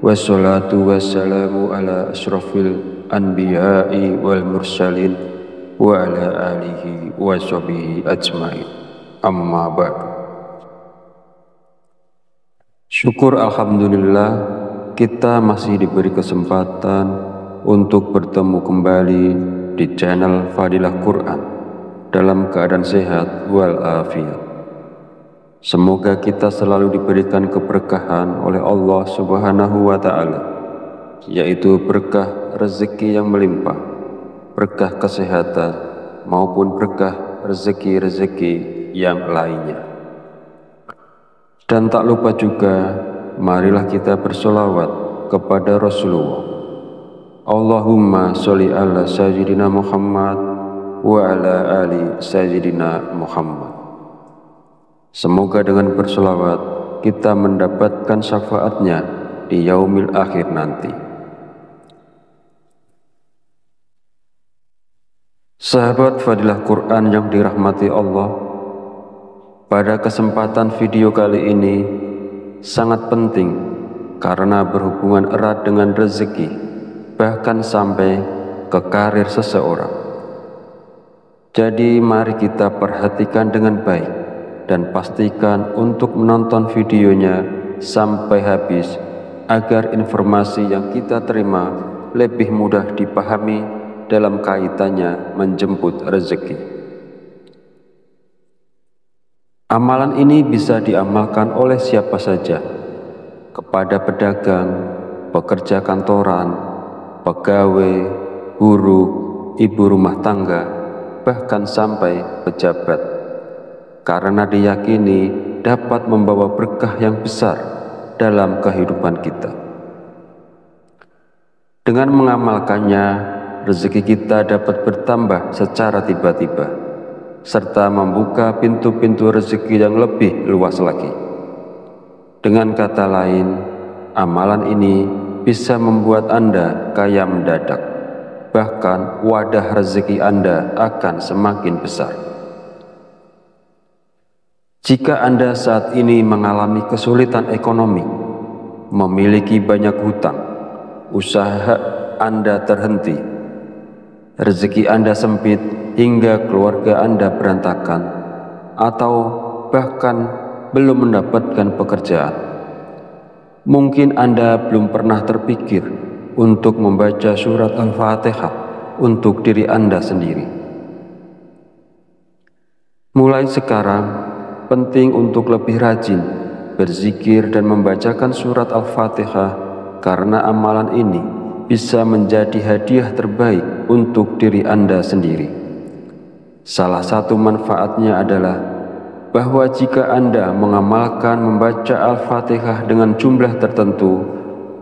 wassalatu wassalamu ala asrafil anbiya'i wal mursalin, wa ala alihi wa sahbihi ajmain. Amma ba'du. Syukur alhamdulillah, kita masih diberi kesempatan untuk bertemu kembali di channel Fadilah Quran dalam keadaan sehat walafiat. Semoga kita selalu diberikan keberkahan oleh Allah Subhanahu wa Ta'ala, yaitu berkah rezeki yang melimpah, berkah kesehatan, maupun berkah rezeki-rezeki yang lainnya. Dan tak lupa juga, marilah kita bersolawat kepada Rasulullah. Allahumma sholli ala sayyidina Muhammad wa ala ali sayyidina Muhammad. Semoga dengan bersolawat kita mendapatkan syafaatnya di yaumil akhir nanti. Sahabat Fadilah Quran yang dirahmati Allah, pada kesempatan video kali ini sangat penting karena berhubungan erat dengan rezeki, bahkan sampai ke karir seseorang. Jadi mari kita perhatikan dengan baik dan pastikan untuk menonton videonya sampai habis agar informasi yang kita terima lebih mudah dipahami dalam kaitannya menjemput rezeki. Amalan ini bisa diamalkan oleh siapa saja, kepada pedagang, pekerja kantoran, pegawai, guru, ibu rumah tangga, bahkan sampai pejabat, karena diyakini dapat membawa berkah yang besar dalam kehidupan kita. Dengan mengamalkannya, rezeki kita dapat bertambah secara tiba-tiba, serta membuka pintu-pintu rezeki yang lebih luas lagi. Dengan kata lain, amalan ini bisa membuat Anda kaya mendadak, bahkan wadah rezeki Anda akan semakin besar. Jika Anda saat ini mengalami kesulitan ekonomi, memiliki banyak hutang, usaha Anda terhenti, rezeki Anda sempit hingga keluarga Anda berantakan, atau bahkan belum mendapatkan pekerjaan. Mungkin Anda belum pernah terpikir untuk membaca surat Al-Fatihah untuk diri Anda sendiri. Mulai sekarang, penting untuk lebih rajin berzikir dan membacakan surat Al-Fatihah, karena amalan ini bisa menjadi hadiah terbaik untuk diri Anda sendiri. Salah satu manfaatnya adalah bahwa jika Anda mengamalkan membaca Al-Fatihah dengan jumlah tertentu,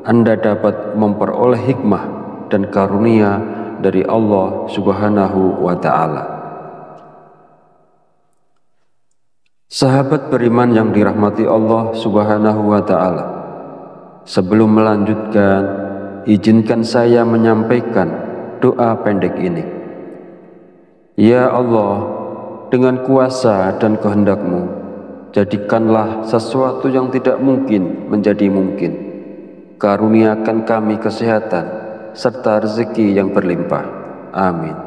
Anda dapat memperoleh hikmah dan karunia dari Allah Subhanahu wa Ta'ala. Sahabat beriman yang dirahmati Allah Subhanahu wa Ta'ala, sebelum melanjutkan, izinkan saya menyampaikan doa pendek ini. Ya Allah, dengan kuasa dan kehendak-Mu, jadikanlah sesuatu yang tidak mungkin menjadi mungkin. Karuniakan kami kesehatan serta rezeki yang berlimpah. Amin.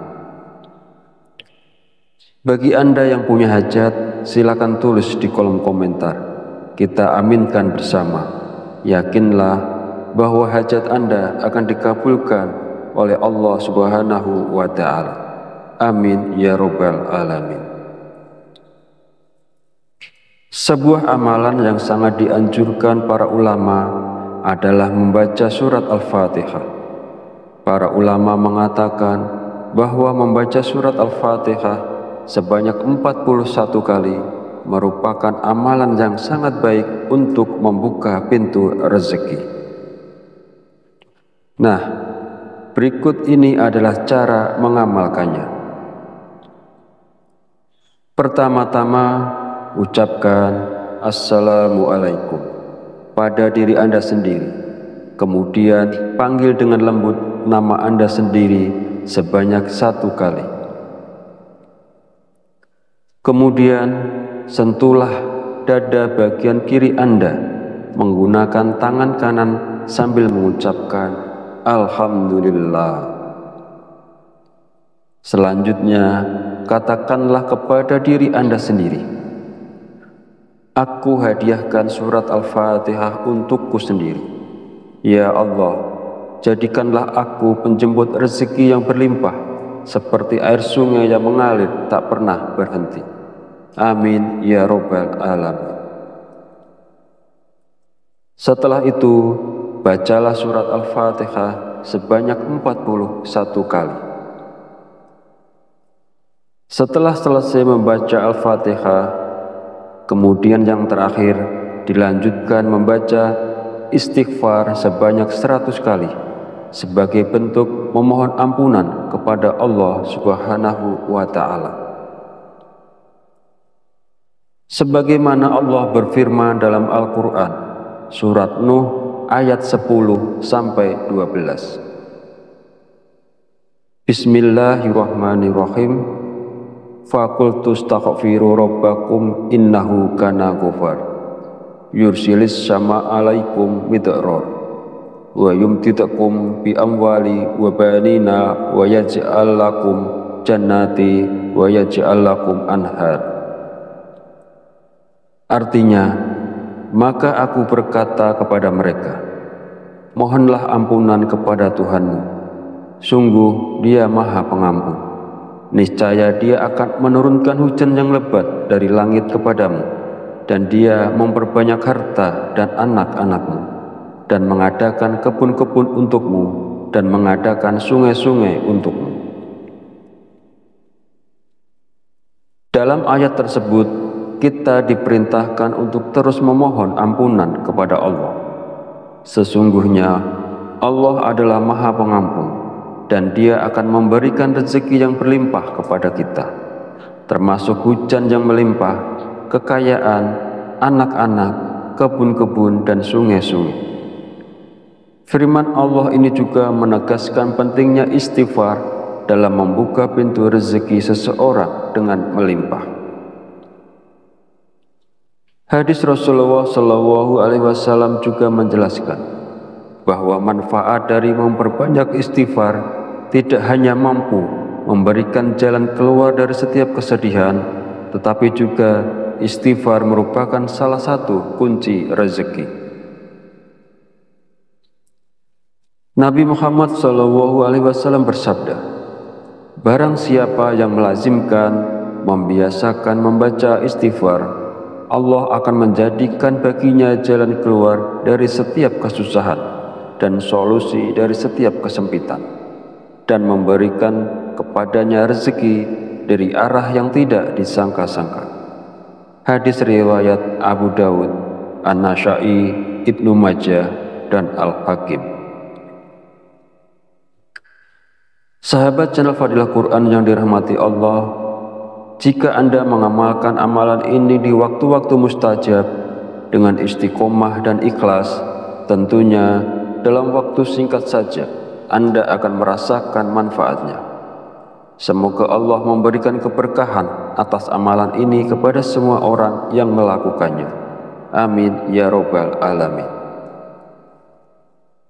Bagi Anda yang punya hajat, silakan tulis di kolom komentar. Kita aminkan bersama. Yakinlah bahwa hajat Anda akan dikabulkan oleh Allah Subhanahu wa Ta'ala. Amin ya Rabbal Alamin. Sebuah amalan yang sangat dianjurkan para ulama adalah membaca surat Al-Fatihah. Para ulama mengatakan bahwa membaca surat Al-Fatihah sebanyak 41 kali merupakan amalan yang sangat baik untuk membuka pintu rezeki. Nah, berikut ini adalah cara mengamalkannya. Pertama-tama, ucapkan Assalamualaikum pada diri Anda sendiri. Kemudian panggil dengan lembut nama Anda sendiri sebanyak 1 kali. Kemudian sentuhlah dada bagian kiri Anda menggunakan tangan kanan sambil mengucapkan Alhamdulillah. Selanjutnya, katakanlah kepada diri Anda sendiri, aku hadiahkan surat Al-Fatihah untukku sendiri. Ya Allah, jadikanlah aku penjemput rezeki yang berlimpah, seperti air sungai yang mengalir tak pernah berhenti. Amin ya Rabbal Alamin. Setelah itu, bacalah surat Al-Fatihah sebanyak 41 kali. Setelah selesai membaca Al-Fatihah, kemudian yang terakhir dilanjutkan membaca istighfar sebanyak 100 kali sebagai bentuk memohon ampunan kepada Allah Subhanahu wa Ta'ala. Sebagaimana Allah berfirman dalam Al-Quran, surat Nuh ayat 10-12. Bismillahirrahmanirrahim. Faqultu astaghfiru rabbakum innahu kana ghafar. Yursilis sama alaikum midrar wa yumtidakum bi amwali wa banina wa yaj'al lakum jannati wa yaj'al lakum anhar. Artinya, maka aku berkata kepada mereka, mohonlah ampunan kepada Tuhanmu, sungguh Dia Maha Pengampun. Niscaya Dia akan menurunkan hujan yang lebat dari langit kepadamu, dan Dia memperbanyak harta dan anak-anakmu, dan mengadakan kebun-kebun untukmu, dan mengadakan sungai-sungai untukmu. Dalam ayat tersebut, kita diperintahkan untuk terus memohon ampunan kepada Allah. Sesungguhnya Allah adalah Maha Pengampun, dan Dia akan memberikan rezeki yang berlimpah kepada kita, termasuk hujan yang melimpah, kekayaan, anak-anak, kebun-kebun, dan sungai-sungai. Firman Allah ini juga menegaskan pentingnya istighfar dalam membuka pintu rezeki seseorang dengan melimpah. Hadis Rasulullah Shallallahu Alaihi Wasallam juga menjelaskan bahwa manfaat dari memperbanyak istighfar tidak hanya mampu memberikan jalan keluar dari setiap kesedihan, tetapi juga istighfar merupakan salah satu kunci rezeki. Nabi Muhammad SAW bersabda, barang siapa yang melazimkan, membiasakan membaca istighfar, Allah akan menjadikan baginya jalan keluar dari setiap kesusahan dan solusi dari setiap kesempitan, dan memberikan kepadanya rezeki dari arah yang tidak disangka-sangka. Hadis riwayat Abu Dawud, An-Nasa'i, Ibnu Majah, dan Al-Hakim. Sahabat channel Fadilah Quran yang dirahmati Allah, jika Anda mengamalkan amalan ini di waktu-waktu mustajab dengan istiqomah dan ikhlas, tentunya dalam waktu singkat saja Anda akan merasakan manfaatnya. Semoga Allah memberikan keberkahan atas amalan ini kepada semua orang yang melakukannya. Amin ya robbal alamin.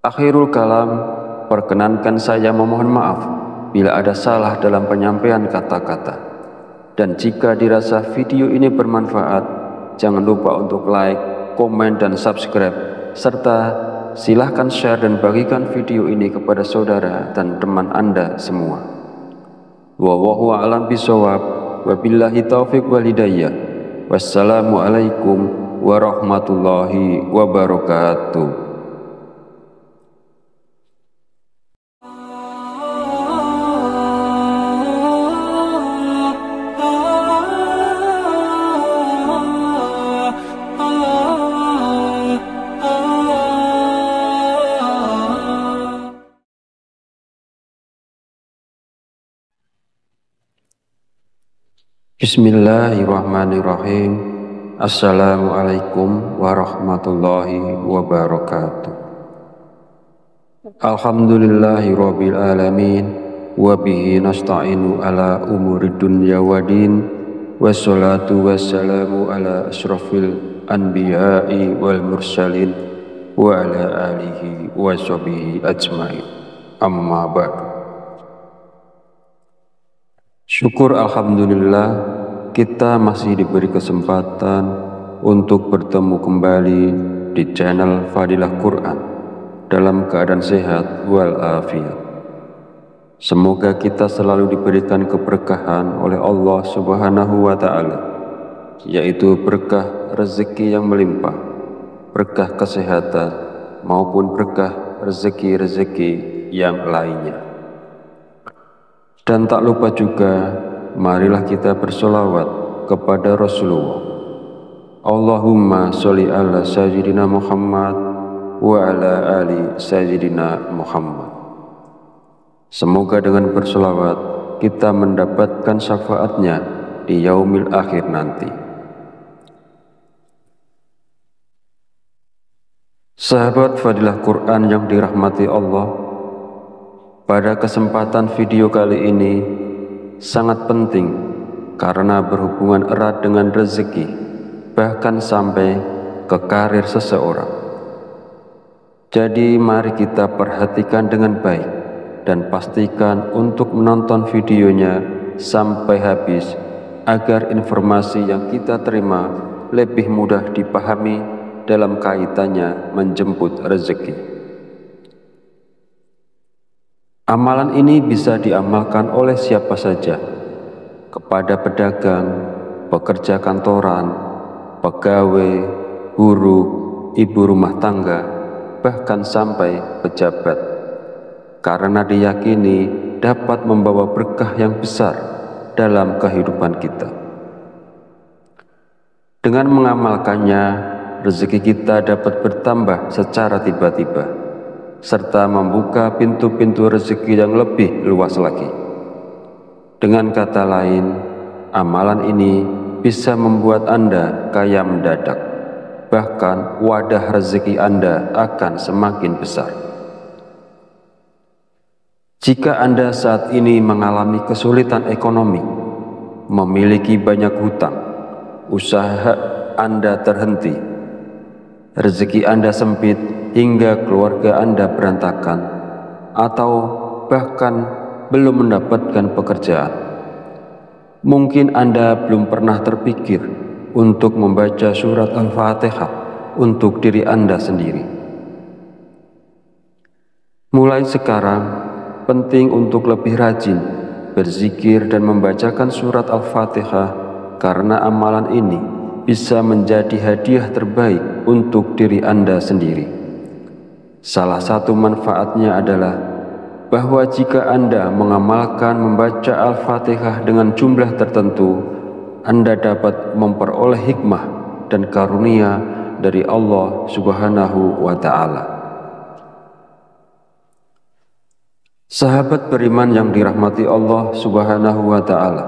Akhirul kalam, perkenankan saya memohon maaf bila ada salah dalam penyampaian kata-kata. Dan jika dirasa video ini bermanfaat, jangan lupa untuk like, komen, dan subscribe, serta silahkan share dan bagikan video ini kepada saudara dan teman Anda semua. Wallahu a'lam bishawab, wabillahi taufiq wal hidayah. Wassalamualaikum warahmatullahi wabarakatuh. Bismillahirrahmanirrahim. Assalamualaikum warahmatullahi wabarakatuh. Alhamdulillahirabbil alamin, wa bihi nasta'inu ala umuri dunya waddin, wassalatu wassalamu ala asrofil anbiya'i wal mursalin wa ala alihi wa sahbihi ajmain. Amma ba'du. Syukur alhamdulillah, kita masih diberi kesempatan untuk bertemu kembali di channel Fadilah Quran dalam keadaan sehat walafiat. Semoga kita selalu diberikan keberkahan oleh Allah Subhanahu wa Ta'ala, yaitu berkah rezeki yang melimpah, berkah kesehatan, maupun berkah rezeki-rezeki yang lainnya. Dan tak lupa juga, marilah kita bersolawat kepada Rasulullah. Allahumma sholli ala sayyidina Muhammad wa ala ali sayyidina Muhammad. Semoga dengan bersolawat kita mendapatkan syafaatnya di yaumil akhir nanti. Sahabat Fadilah Quran yang dirahmati Allah, pada kesempatan video kali ini sangat penting karena berhubungan erat dengan rezeki, bahkan sampai ke karir seseorang. Jadi mari kita perhatikan dengan baik dan pastikan untuk menonton videonya sampai habis agar informasi yang kita terima lebih mudah dipahami dalam kaitannya menjemput rezeki. Amalan ini bisa diamalkan oleh siapa saja, kepada pedagang, pekerja kantoran, pegawai, guru, ibu rumah tangga, bahkan sampai pejabat, karena diyakini dapat membawa berkah yang besar dalam kehidupan kita. Dengan mengamalkannya, rezeki kita dapat bertambah secara tiba-tiba, serta membuka pintu-pintu rezeki yang lebih luas lagi. Dengan kata lain, amalan ini bisa membuat Anda kaya mendadak, bahkan wadah rezeki Anda akan semakin besar. Jika Anda saat ini mengalami kesulitan ekonomi, memiliki banyak hutang, usaha Anda terhenti, rezeki Anda sempit hingga keluarga Anda berantakan, atau bahkan belum mendapatkan pekerjaan, mungkin Anda belum pernah terpikir untuk membaca surat Al-Fatihah untuk diri Anda sendiri. Mulai sekarang, penting untuk lebih rajin berzikir dan membacakan surat Al-Fatihah karena amalan ini bisa menjadi hadiah terbaik untuk diri Anda sendiri. Salah satu manfaatnya adalah bahwa jika Anda mengamalkan membaca Al-Fatihah dengan jumlah tertentu, Anda dapat memperoleh hikmah dan karunia dari Allah Subhanahu wa Ta'ala. Sahabat beriman yang dirahmati Allah Subhanahu wa Ta'ala,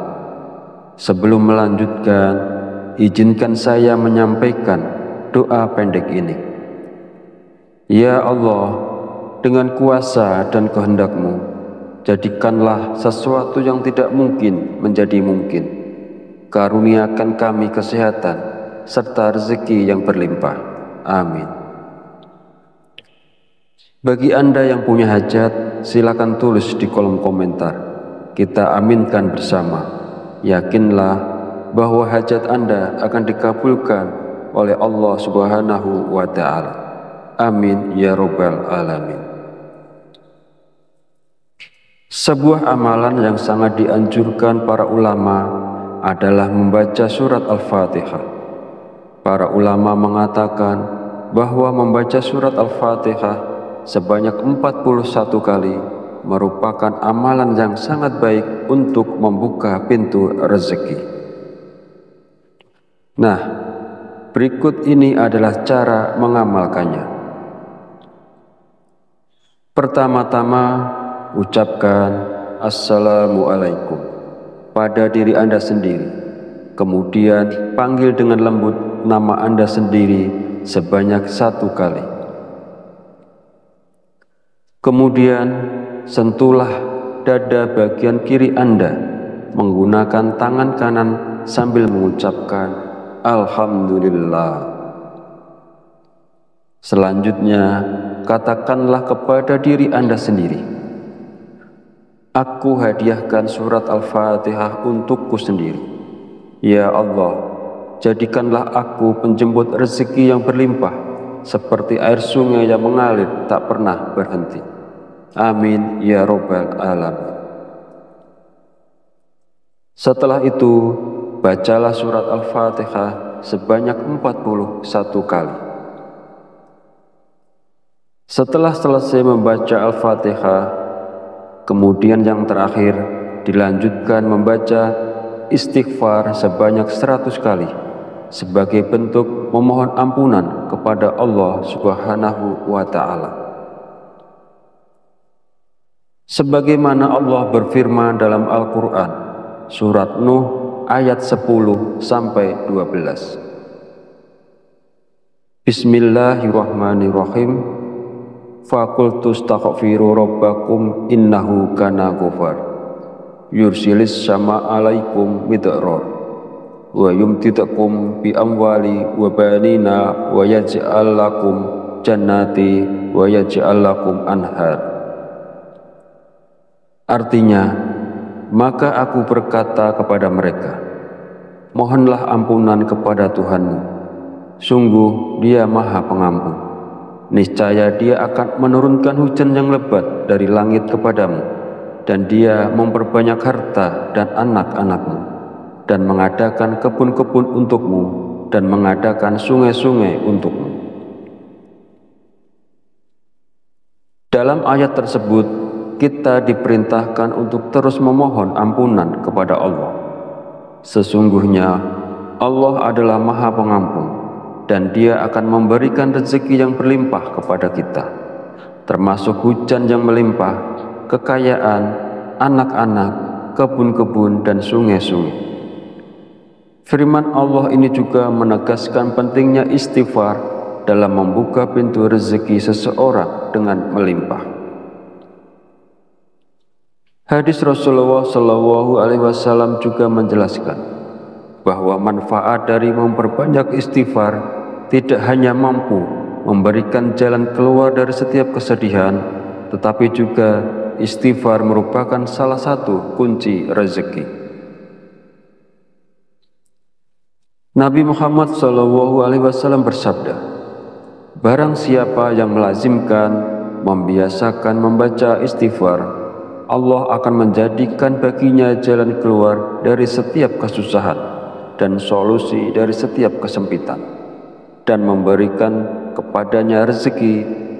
sebelum melanjutkan, izinkan saya menyampaikan doa pendek ini. Ya Allah, dengan kuasa dan kehendak-Mu, jadikanlah sesuatu yang tidak mungkin menjadi mungkin. Karuniakan kami kesehatan serta rezeki yang berlimpah. Amin. Bagi Anda yang punya hajat, silakan tulis di kolom komentar. Kita aminkan bersama. Yakinlah bahwa hajat Anda akan dikabulkan oleh Allah Subhanahu wa Ta'ala. Amin ya Rabbal Alamin. Sebuah amalan yang sangat dianjurkan para ulama adalah membaca surat Al-Fatihah. Para ulama mengatakan bahwa membaca surat Al-Fatihah sebanyak 41 kali merupakan amalan yang sangat baik untuk membuka pintu rezeki. Nah, berikut ini adalah cara mengamalkannya. Pertama-tama, ucapkan Assalamualaikum pada diri Anda sendiri. Kemudian panggil dengan lembut nama Anda sendiri sebanyak 1 kali. Kemudian sentuhlah dada bagian kiri Anda menggunakan tangan kanan sambil mengucapkan Alhamdulillah. Selanjutnya, katakanlah kepada diri Anda sendiri, aku hadiahkan surat Al-Fatihah untukku sendiri. Ya Allah, jadikanlah aku penjemput rezeki yang berlimpah, seperti air sungai yang mengalir tak pernah berhenti. Amin ya Rabbal Alamin. Setelah itu, bacalah surat Al-Fatihah sebanyak 41 kali. Setelah selesai membaca Al-Fatihah, kemudian yang terakhir dilanjutkan membaca istighfar sebanyak 100 kali sebagai bentuk memohon ampunan kepada Allah Subhanahu wa Ta'ala. Sebagaimana Allah berfirman dalam Al-Quran, surat Nuh ayat 10-12. Bismillahirrahmanirrahim. Faqultu astaghfiru rabbakum innahu kana ghafar yursilis sama alaikum midrar wa yumtidakum bi amwali wa banina wa yaj'al lakum jannati wa yaj'al lakum anhar. Artinya, maka aku berkata kepada mereka, mohonlah ampunan kepada Tuhanmu, sungguh Dia Maha Pengampun. Niscaya Dia akan menurunkan hujan yang lebat dari langit kepadamu, dan Dia memperbanyak harta dan anak-anakmu, dan mengadakan kebun-kebun untukmu, dan mengadakan sungai-sungai untukmu. Dalam ayat tersebut, kita diperintahkan untuk terus memohon ampunan kepada Allah. Sesungguhnya Allah adalah Maha Pengampun, dan Dia akan memberikan rezeki yang berlimpah kepada kita, termasuk hujan yang melimpah, kekayaan, anak-anak, kebun-kebun, dan sungai-sungai. Firman Allah ini juga menegaskan pentingnya istighfar dalam membuka pintu rezeki seseorang dengan melimpah. Hadis Rasulullah SAW juga menjelaskan bahwa manfaat dari memperbanyak istighfar tidak hanya mampu memberikan jalan keluar dari setiap kesedihan, tetapi juga istighfar merupakan salah satu kunci rezeki. Nabi Muhammad SAW bersabda, barang siapa yang melazimkan, membiasakan membaca istighfar, Allah akan menjadikan baginya jalan keluar dari setiap kesusahan dan solusi dari setiap kesempitan, dan memberikan kepadanya rezeki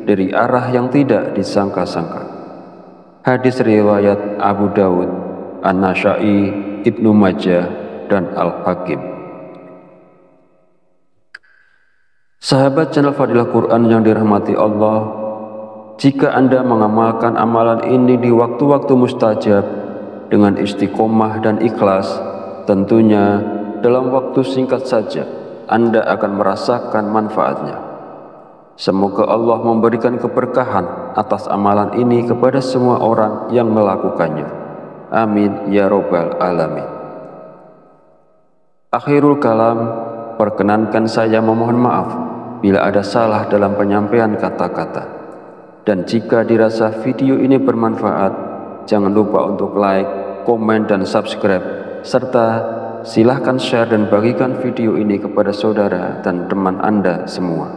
dari arah yang tidak disangka-sangka. Hadis riwayat Abu Dawud, An-Nasa'i, Ibnu Majah, dan Al-Hakim. Sahabat channel Fadilah Quran yang dirahmati Allah, jika Anda mengamalkan amalan ini di waktu-waktu mustajab dengan istiqomah dan ikhlas, tentunya dalam waktu singkat saja Anda akan merasakan manfaatnya. Semoga Allah memberikan keberkahan atas amalan ini kepada semua orang yang melakukannya. Amin ya robbal alamin. Akhirul kalam, perkenankan saya memohon maaf bila ada salah dalam penyampaian kata-kata. Dan jika dirasa video ini bermanfaat, jangan lupa untuk like, komen, dan subscribe, serta silahkan share dan bagikan video ini kepada saudara dan teman Anda semua.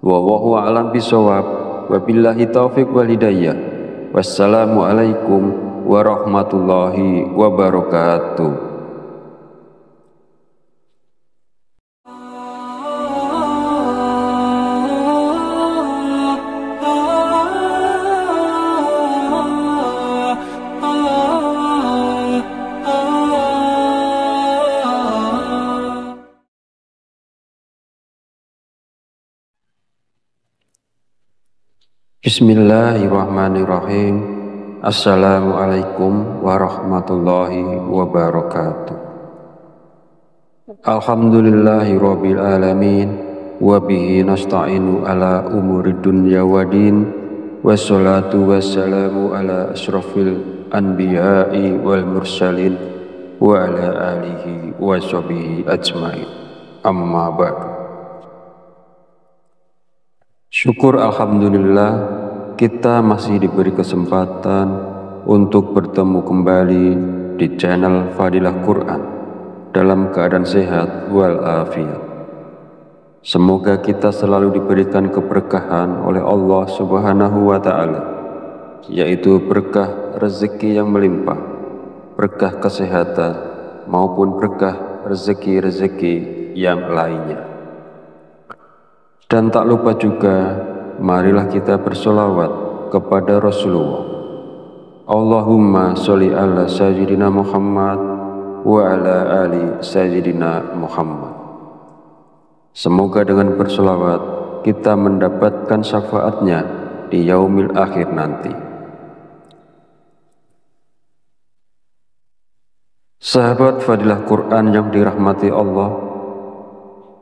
Wallahu a'lam bishawab, wabillahi taufiq wal hidayah. Wassalamualaikum warahmatullahi wabarakatuh. Bismillahirrahmanirrahim. Assalamualaikum warahmatullahi wabarakatuh. Alhamdulillahirabbil alamin, wa bihi nasta'inu ala umurid dunya waddin, wassalatu wassalamu ala asyrafil anbiya'i wal mursalin wa ala alihi wa sahbihi ajmain. Amma ba'du. Syukur alhamdulillah, kita masih diberi kesempatan untuk bertemu kembali di channel Fadilah Quran dalam keadaan sehat walafiat. Semoga kita selalu diberikan keberkahan oleh Allah Subhanahu wa Ta'ala, yaitu berkah rezeki yang melimpah, berkah kesehatan, maupun berkah rezeki-rezeki yang lainnya. Dan tak lupa juga, marilah kita bersolawat kepada Rasulullah. Allahumma sholli ala sayyidina Muhammad wa ala ali sayyidina Muhammad. Semoga dengan bersolawat kita mendapatkan syafaatnya di yaumil akhir nanti. Sahabat Fadilah Quran yang dirahmati Allah,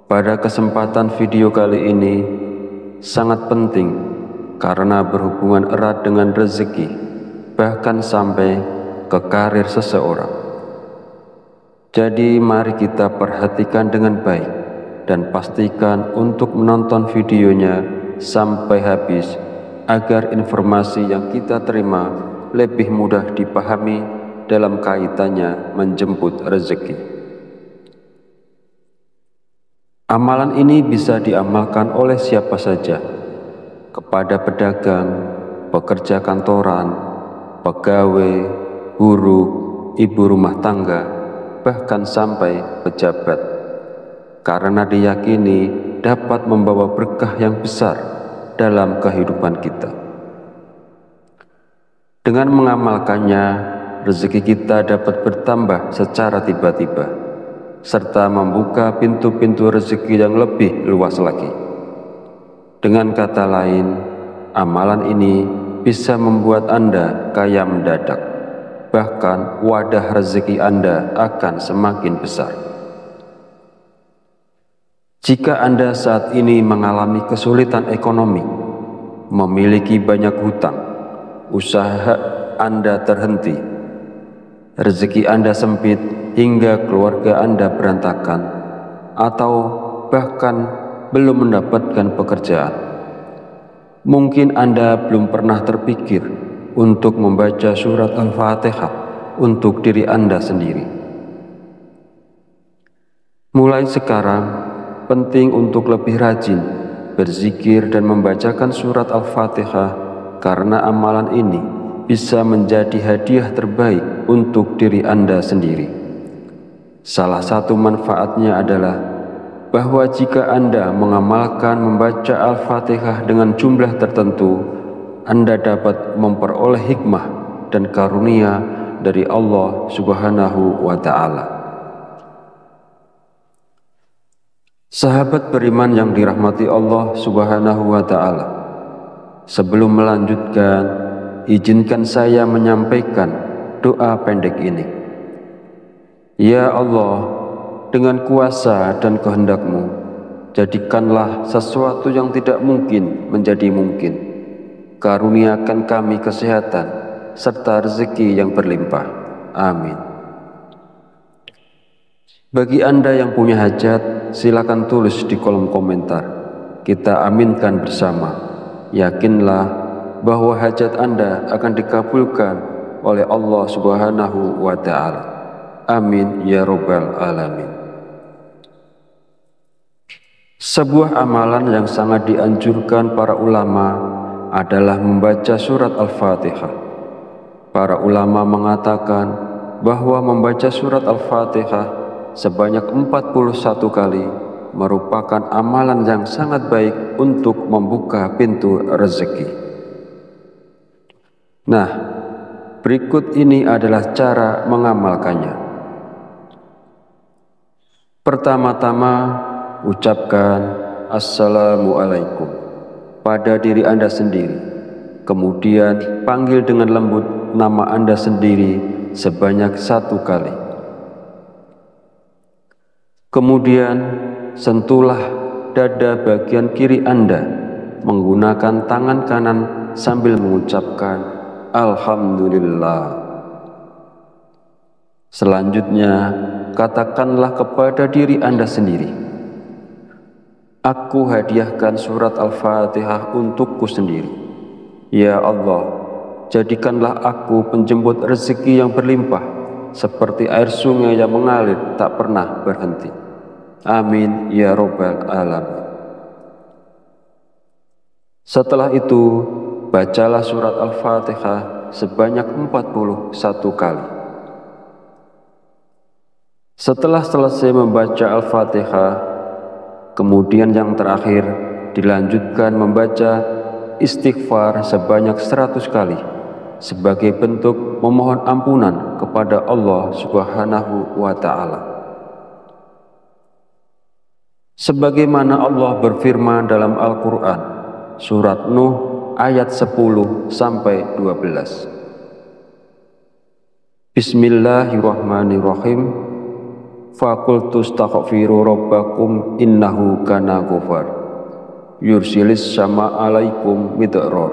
pada kesempatan video kali ini sangat penting karena berhubungan erat dengan rezeki, bahkan sampai ke karir seseorang. Jadi mari kita perhatikan dengan baik dan pastikan untuk menonton videonya sampai habis agar informasi yang kita terima lebih mudah dipahami dalam kaitannya menjemput rezeki. Amalan ini bisa diamalkan oleh siapa saja, kepada pedagang, pekerja kantoran, pegawai, buruh, ibu rumah tangga, bahkan sampai pejabat, karena diyakini dapat membawa berkah yang besar dalam kehidupan kita. Dengan mengamalkannya, rezeki kita dapat bertambah secara tiba-tiba, serta membuka pintu-pintu rezeki yang lebih luas lagi. Dengan kata lain, amalan ini bisa membuat Anda kaya mendadak, bahkan wadah rezeki Anda akan semakin besar. Jika Anda saat ini mengalami kesulitan ekonomi, memiliki banyak hutang, usaha Anda terhenti, rezeki Anda sempit hingga keluarga Anda berantakan, atau bahkan belum mendapatkan pekerjaan, mungkin Anda belum pernah terpikir untuk membaca surat Al-Fatihah untuk diri Anda sendiri. Mulai sekarang, penting untuk lebih rajin berzikir dan membacakan surat Al-Fatihah karena amalan ini bisa menjadi hadiah terbaik untuk diri Anda sendiri. Salah satu manfaatnya adalah bahwa jika Anda mengamalkan membaca Al-Fatihah dengan jumlah tertentu, Anda dapat memperoleh hikmah dan karunia dari Allah Subhanahu wa Ta'ala. Sahabat beriman yang dirahmati Allah Subhanahu wa Ta'ala, sebelum melanjutkan, izinkan saya menyampaikan doa pendek ini. Ya Allah, dengan kuasa dan kehendak-Mu, jadikanlah sesuatu yang tidak mungkin menjadi mungkin. Karuniakan kami kesehatan serta rezeki yang berlimpah. Amin. Bagi Anda yang punya hajat, silakan tulis di kolom komentar. Kita aminkan bersama. Yakinlah bahwa hajat Anda akan dikabulkan oleh Allah Subhanahu wa Ta'ala. Amin ya Rabbal Alamin. Sebuah amalan yang sangat dianjurkan para ulama adalah membaca surat Al-Fatihah. Para ulama mengatakan bahwa membaca surat Al-Fatihah sebanyak 41 kali merupakan amalan yang sangat baik untuk membuka pintu rezeki. Nah, berikut ini adalah cara mengamalkannya. Pertama-tama, ucapkan Assalamualaikum pada diri Anda sendiri. Kemudian panggil dengan lembut nama Anda sendiri sebanyak 1 kali. Kemudian sentuhlah dada bagian kiri Anda menggunakan tangan kanan sambil mengucapkan Alhamdulillah. Selanjutnya, katakanlah kepada diri Anda sendiri, aku hadiahkan surat Al-Fatihah untukku sendiri. Ya Allah, jadikanlah aku penjemput rezeki yang berlimpah, seperti air sungai yang mengalir tak pernah berhenti. Amin ya Rabbal Alamin. Setelah itu, bacalah surat Al-Fatihah sebanyak 41 kali. Setelah selesai membaca Al-Fatihah, kemudian yang terakhir dilanjutkan membaca istighfar sebanyak 100 kali sebagai bentuk memohon ampunan kepada Allah Subhanahu wa Ta'ala. Sebagaimana Allah berfirman dalam Al-Quran, surat Nuh ayat 10-12. Bismillahirrahmanirrahim. Faqultu astaghfiru rabbakum innahu kana ghafar. Yursilis sama alaikum midrar.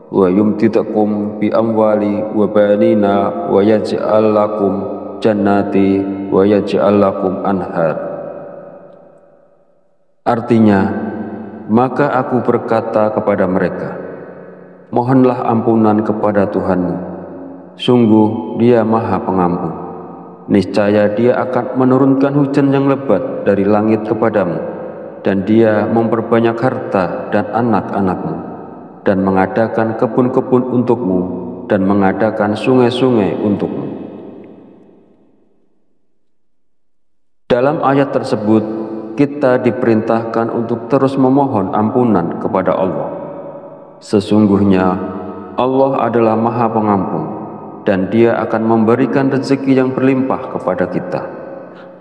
Wa yumtidakum bi amwali wa banina wa yaj'al lakum jannati wa yaj'al lakum anhar. Artinya, maka aku berkata kepada mereka, mohonlah ampunan kepada Tuhanmu. Sungguh Dia Maha Pengampun. Niscaya Dia akan menurunkan hujan yang lebat dari langit kepadamu, dan Dia memperbanyak harta dan anak-anakmu, dan mengadakan kebun-kebun untukmu, dan mengadakan sungai-sungai untukmu. Dalam ayat tersebut, kita diperintahkan untuk terus memohon ampunan kepada Allah. Sesungguhnya Allah adalah Maha Pengampun, dan Dia akan memberikan rezeki yang berlimpah kepada kita,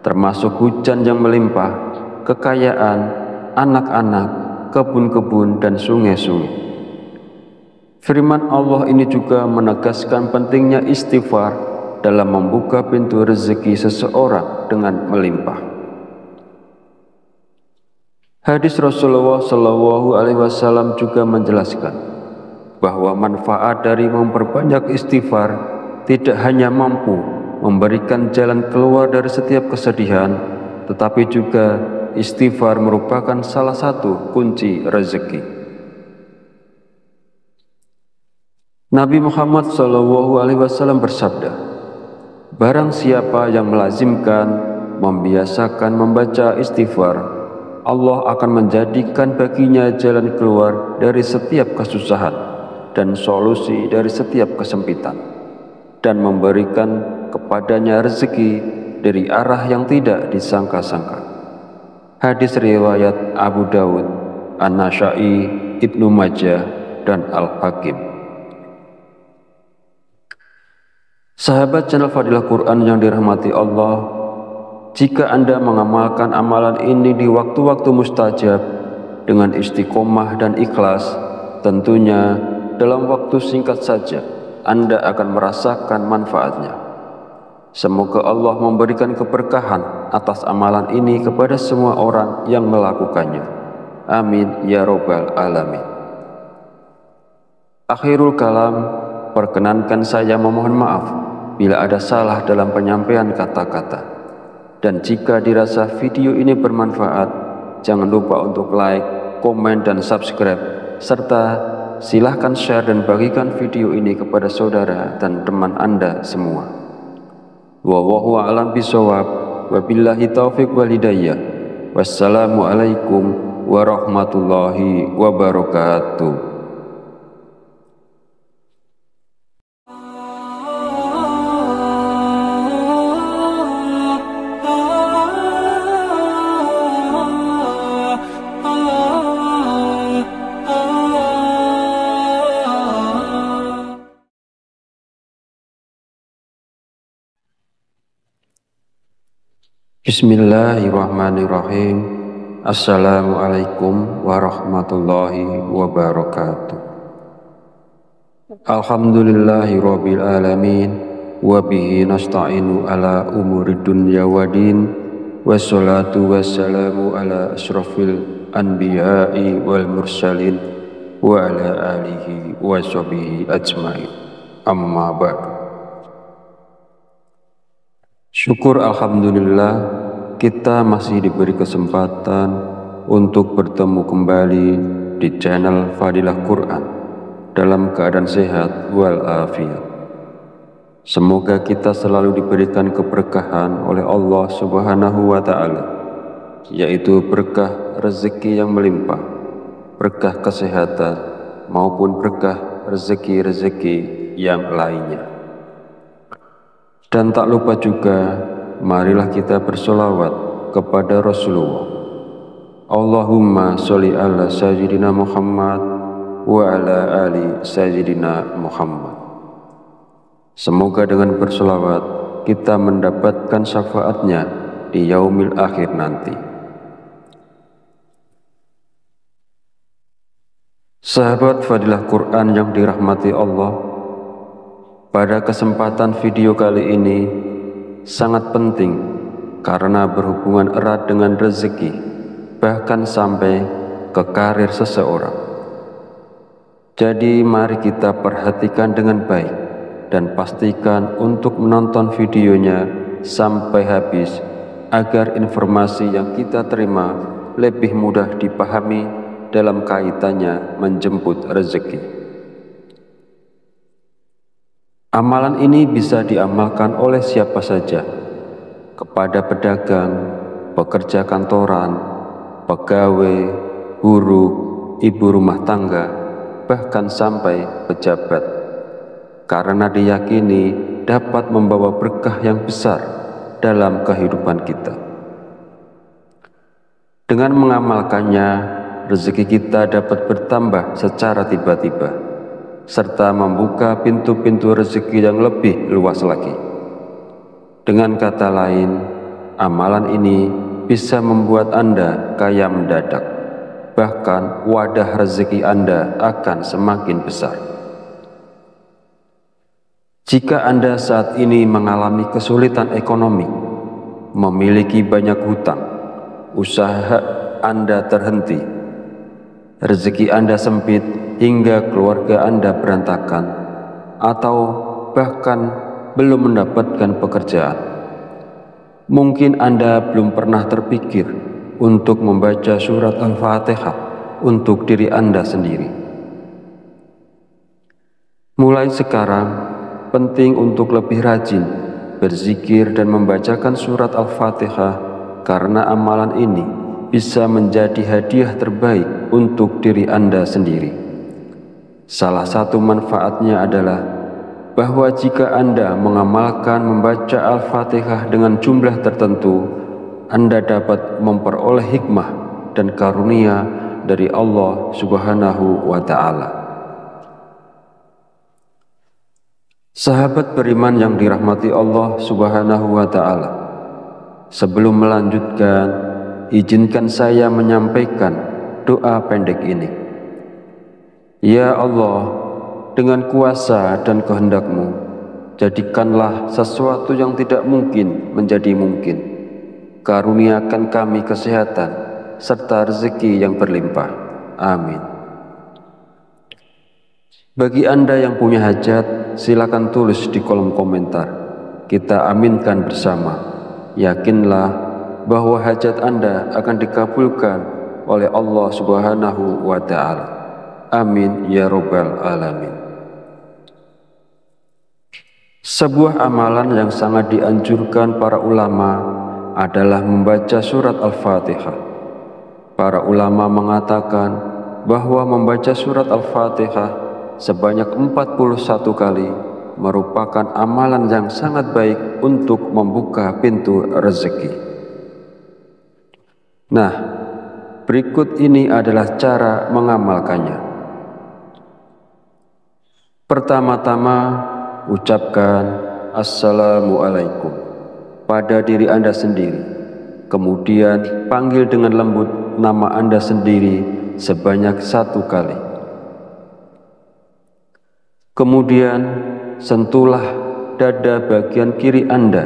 termasuk hujan yang melimpah, kekayaan, anak-anak, kebun-kebun, dan sungai-sungai. Firman Allah ini juga menegaskan pentingnya istighfar dalam membuka pintu rezeki seseorang dengan melimpah. Hadis Rasulullah Shallallahu Alaihi Wasallam juga menjelaskan bahwa manfaat dari memperbanyak istighfar tidak hanya mampu memberikan jalan keluar dari setiap kesedihan, tetapi juga istighfar merupakan salah satu kunci rezeki. Nabi Muhammad Shallallahu Alaihi Wasallam bersabda, barang siapa yang melazimkan membiasakan membaca istighfar, Allah akan menjadikan baginya jalan keluar dari setiap kesusahan dan solusi dari setiap kesempitan, dan memberikan kepadanya rezeki dari arah yang tidak disangka-sangka. Hadis riwayat Abu Dawud, An-Nasa'i, Ibnu Majah, dan Al-Hakim. Sahabat channel Fadilah Quran yang dirahmati Allah, jika Anda mengamalkan amalan ini di waktu-waktu mustajab dengan istiqomah dan ikhlas, tentunya dalam waktu singkat saja Anda akan merasakan manfaatnya. Semoga Allah memberikan keberkahan atas amalan ini kepada semua orang yang melakukannya. Amin ya robbal alamin. Akhirul kalam, perkenankan saya memohon maaf bila ada salah dalam penyampaian kata-kata. Dan jika dirasa video ini bermanfaat, jangan lupa untuk like, komen, dan subscribe, serta silahkan share dan bagikan video ini kepada saudara dan teman Anda semua. Wallahu a'lam bishawab, wabillahi taufiq wal hidayah. Wassalamualaikum warahmatullahi wabarakatuh. Bismillahirrahmanirrahim. Assalamualaikum warahmatullahi wabarakatuh. Alhamdulillahi rabbil alamin, wa bihi nasta'inu ala umuri dunya waddin, wassalatu wassalamu ala asrafil anbiya'i wal mursalin, wa ala alihi wa sahbihi ajmain. Amma ba'du. Syukur alhamdulillah, kita masih diberi kesempatan untuk bertemu kembali di channel Fadilah Quran dalam keadaan sehat walafiat. Semoga kita selalu diberikan keberkahan oleh Allah Subhanahu wa Ta'ala, yaitu berkah rezeki yang melimpah, berkah kesehatan, maupun berkah rezeki-rezeki yang lainnya. Dan tak lupa juga, marilah kita bersolawat kepada Rasulullah. Allahumma sholli ala sayyidina Muhammad wa ala ali sayyidina Muhammad. Semoga dengan bersolawat kita mendapatkan syafaatnya di yaumil akhir nanti. Sahabat Fadilah Quran yang dirahmati Allah, pada kesempatan video kali ini sangat penting karena berhubungan erat dengan rezeki, bahkan sampai ke karir seseorang. Jadi mari kita perhatikan dengan baik dan pastikan untuk menonton videonya sampai habis agar informasi yang kita terima lebih mudah dipahami dalam kaitannya menjemput rezeki. Amalan ini bisa diamalkan oleh siapa saja, kepada pedagang, pekerja kantoran, pegawai, guru, ibu rumah tangga, bahkan sampai pejabat, karena diyakini dapat membawa berkah yang besar dalam kehidupan kita. Dengan mengamalkannya, rezeki kita dapat bertambah secara tiba-tiba, serta membuka pintu-pintu rezeki yang lebih luas lagi. Dengan kata lain, amalan ini bisa membuat Anda kaya mendadak, bahkan wadah rezeki Anda akan semakin besar. Jika Anda saat ini mengalami kesulitan ekonomi, memiliki banyak hutang, usaha Anda terhenti, rezeki Anda sempit hingga keluarga Anda berantakan, atau bahkan belum mendapatkan pekerjaan, mungkin Anda belum pernah terpikir untuk membaca surat Al-Fatihah untuk diri Anda sendiri. Mulai sekarang, penting untuk lebih rajin berzikir dan membacakan surat Al-Fatihah, karena amalan ini bisa menjadi hadiah terbaik untuk diri Anda sendiri. Salah satu manfaatnya adalah bahwa jika Anda mengamalkan membaca Al-Fatihah dengan jumlah tertentu, Anda dapat memperoleh hikmah dan karunia dari Allah Subhanahu wa Ta'ala. Sahabat beriman yang dirahmati Allah Subhanahu wa Ta'ala, sebelum melanjutkan, izinkan saya menyampaikan doa pendek ini. Ya Allah, dengan kuasa dan kehendak-Mu, jadikanlah sesuatu yang tidak mungkin menjadi mungkin. Karuniakan kami kesehatan serta rezeki yang berlimpah. Amin. Bagi Anda yang punya hajat, silakan tulis di kolom komentar. Kita aminkan bersama. Yakinlah bahwa hajat Anda akan dikabulkan oleh Allah Subhanahu wa Ta'ala. Amin ya Rabbal Alamin. Sebuah amalan yang sangat dianjurkan para ulama adalah membaca surat Al-Fatihah. Para ulama mengatakan bahwa membaca surat Al-Fatihah sebanyak 41 kali merupakan amalan yang sangat baik untuk membuka pintu rezeki. Nah, berikut ini adalah cara mengamalkannya. Pertama-tama, ucapkan Assalamualaikum pada diri Anda sendiri. Kemudian panggil dengan lembut nama Anda sendiri sebanyak 1 kali. Kemudian sentuhlah dada bagian kiri Anda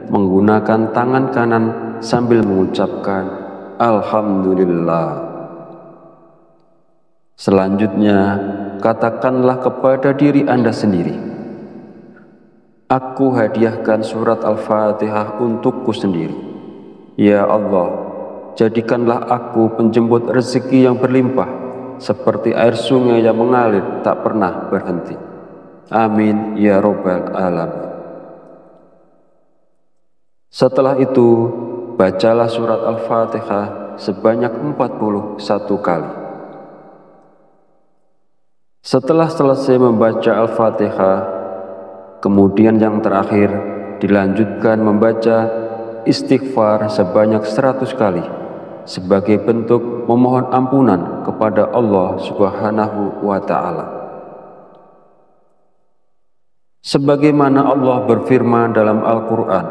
menggunakan tangan kanan sambil mengucapkan Alhamdulillah. Selanjutnya, katakanlah kepada diri Anda sendiri, aku hadiahkan surat Al-Fatihah untukku sendiri. Ya Allah, jadikanlah aku penjemput rezeki yang berlimpah, seperti air sungai yang mengalir tak pernah berhenti. Amin ya Rabbal Alamin. Setelah itu, bacalah surat Al-Fatihah sebanyak 41 kali. Setelah selesai membaca Al-Fatihah, kemudian yang terakhir dilanjutkan membaca istighfar sebanyak 100 kali sebagai bentuk memohon ampunan kepada Allah Subhanahu wa Ta'ala. Sebagaimana Allah berfirman dalam Al-Quran,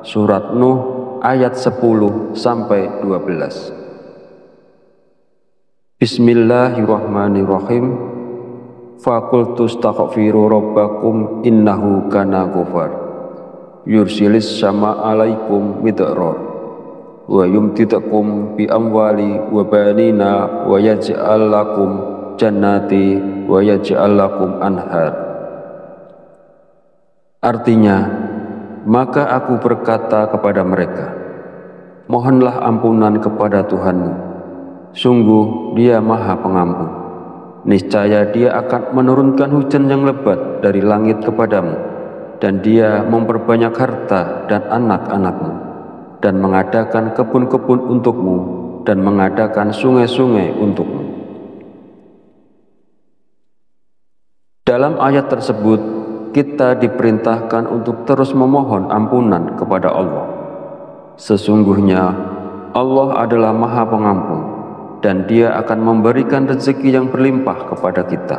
surat Nuh ayat 10-12. Bismillahirrahmanirrahim. Fakultu astaghfiru rabbakum innahu kana ghafar yursilis sama alaikum midrar wa yumtidakum bi amwali wa banina wa yaj'al lakum jannati wa yaj'al lakum anhar. Artinya, maka aku berkata kepada mereka, mohonlah ampunan kepada Tuhanmu, sungguh Dia Maha Pengampun. Niscaya Dia akan menurunkan hujan yang lebat dari langit kepadamu, dan Dia memperbanyak harta dan anak-anakmu, dan mengadakan kebun-kebun untukmu, dan mengadakan sungai-sungai untukmu. Dalam ayat tersebut, kita diperintahkan untuk terus memohon ampunan kepada Allah. Sesungguhnya Allah adalah Maha Pengampun, dan Dia akan memberikan rezeki yang berlimpah kepada kita,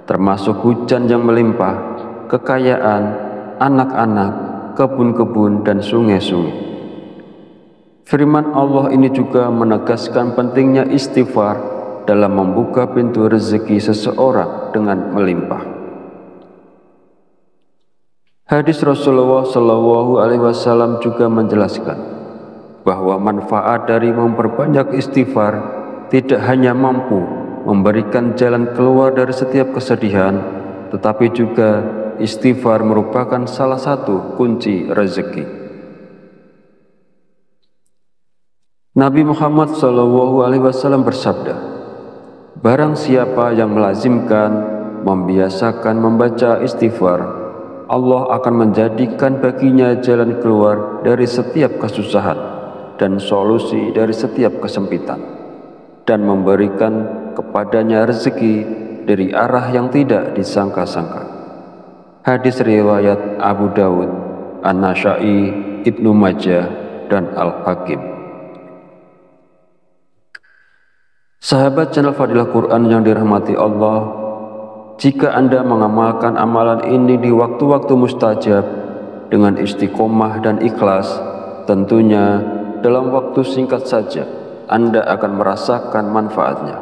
termasuk hujan yang melimpah, kekayaan, anak-anak, kebun-kebun, dan sungai-sungai. Firman Allah ini juga menegaskan pentingnya istighfar dalam membuka pintu rezeki seseorang dengan melimpah. Hadis Rasulullah SAW juga menjelaskan bahwa manfaat dari memperbanyak istighfar tidak hanya mampu memberikan jalan keluar dari setiap kesedihan, tetapi juga istighfar merupakan salah satu kunci rezeki. Nabi Muhammad SAW bersabda, barang siapa yang melazimkan, membiasakan membaca istighfar, Allah akan menjadikan baginya jalan keluar dari setiap kesusahan dan solusi dari setiap kesempitan, dan memberikan kepadanya rezeki dari arah yang tidak disangka-sangka. Hadis riwayat Abu Dawud, An-Nasa'i, Ibnu Majah, dan Al-Hakim. Sahabat channel Fadilah Quran yang dirahmati Allah, jika Anda mengamalkan amalan ini di waktu-waktu mustajab dengan istiqomah dan ikhlas, tentunya dalam waktu singkat saja Anda akan merasakan manfaatnya.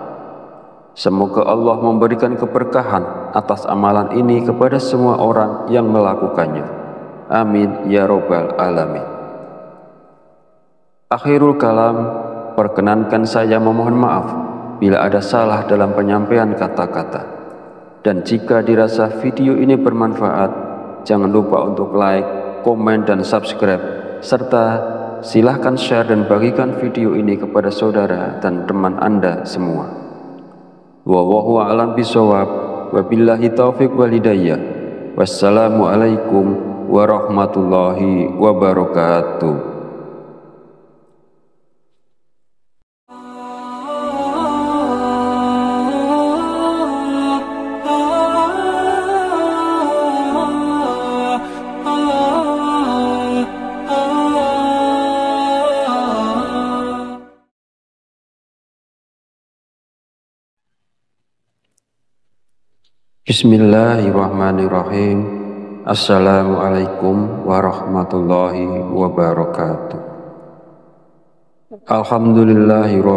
Semoga Allah memberikan keberkahan atas amalan ini kepada semua orang yang melakukannya. Amin ya robbal alamin. Akhirul kalam, perkenankan saya memohon maaf bila ada salah dalam penyampaian kata-kata. Dan jika dirasa video ini bermanfaat, jangan lupa untuk like, komen, dan subscribe, serta silahkan share dan bagikan video ini kepada saudara dan teman Anda semua. Wallahu a'lam bishawab, wabillahi taufiq wal hidayah. Wassalamualaikum warahmatullahi wabarakatuh. Bismillahirrahmanirrahim. Assalamualaikum warahmatullahi wabarakatuh. Alhamdulillahirrahmanirrahim.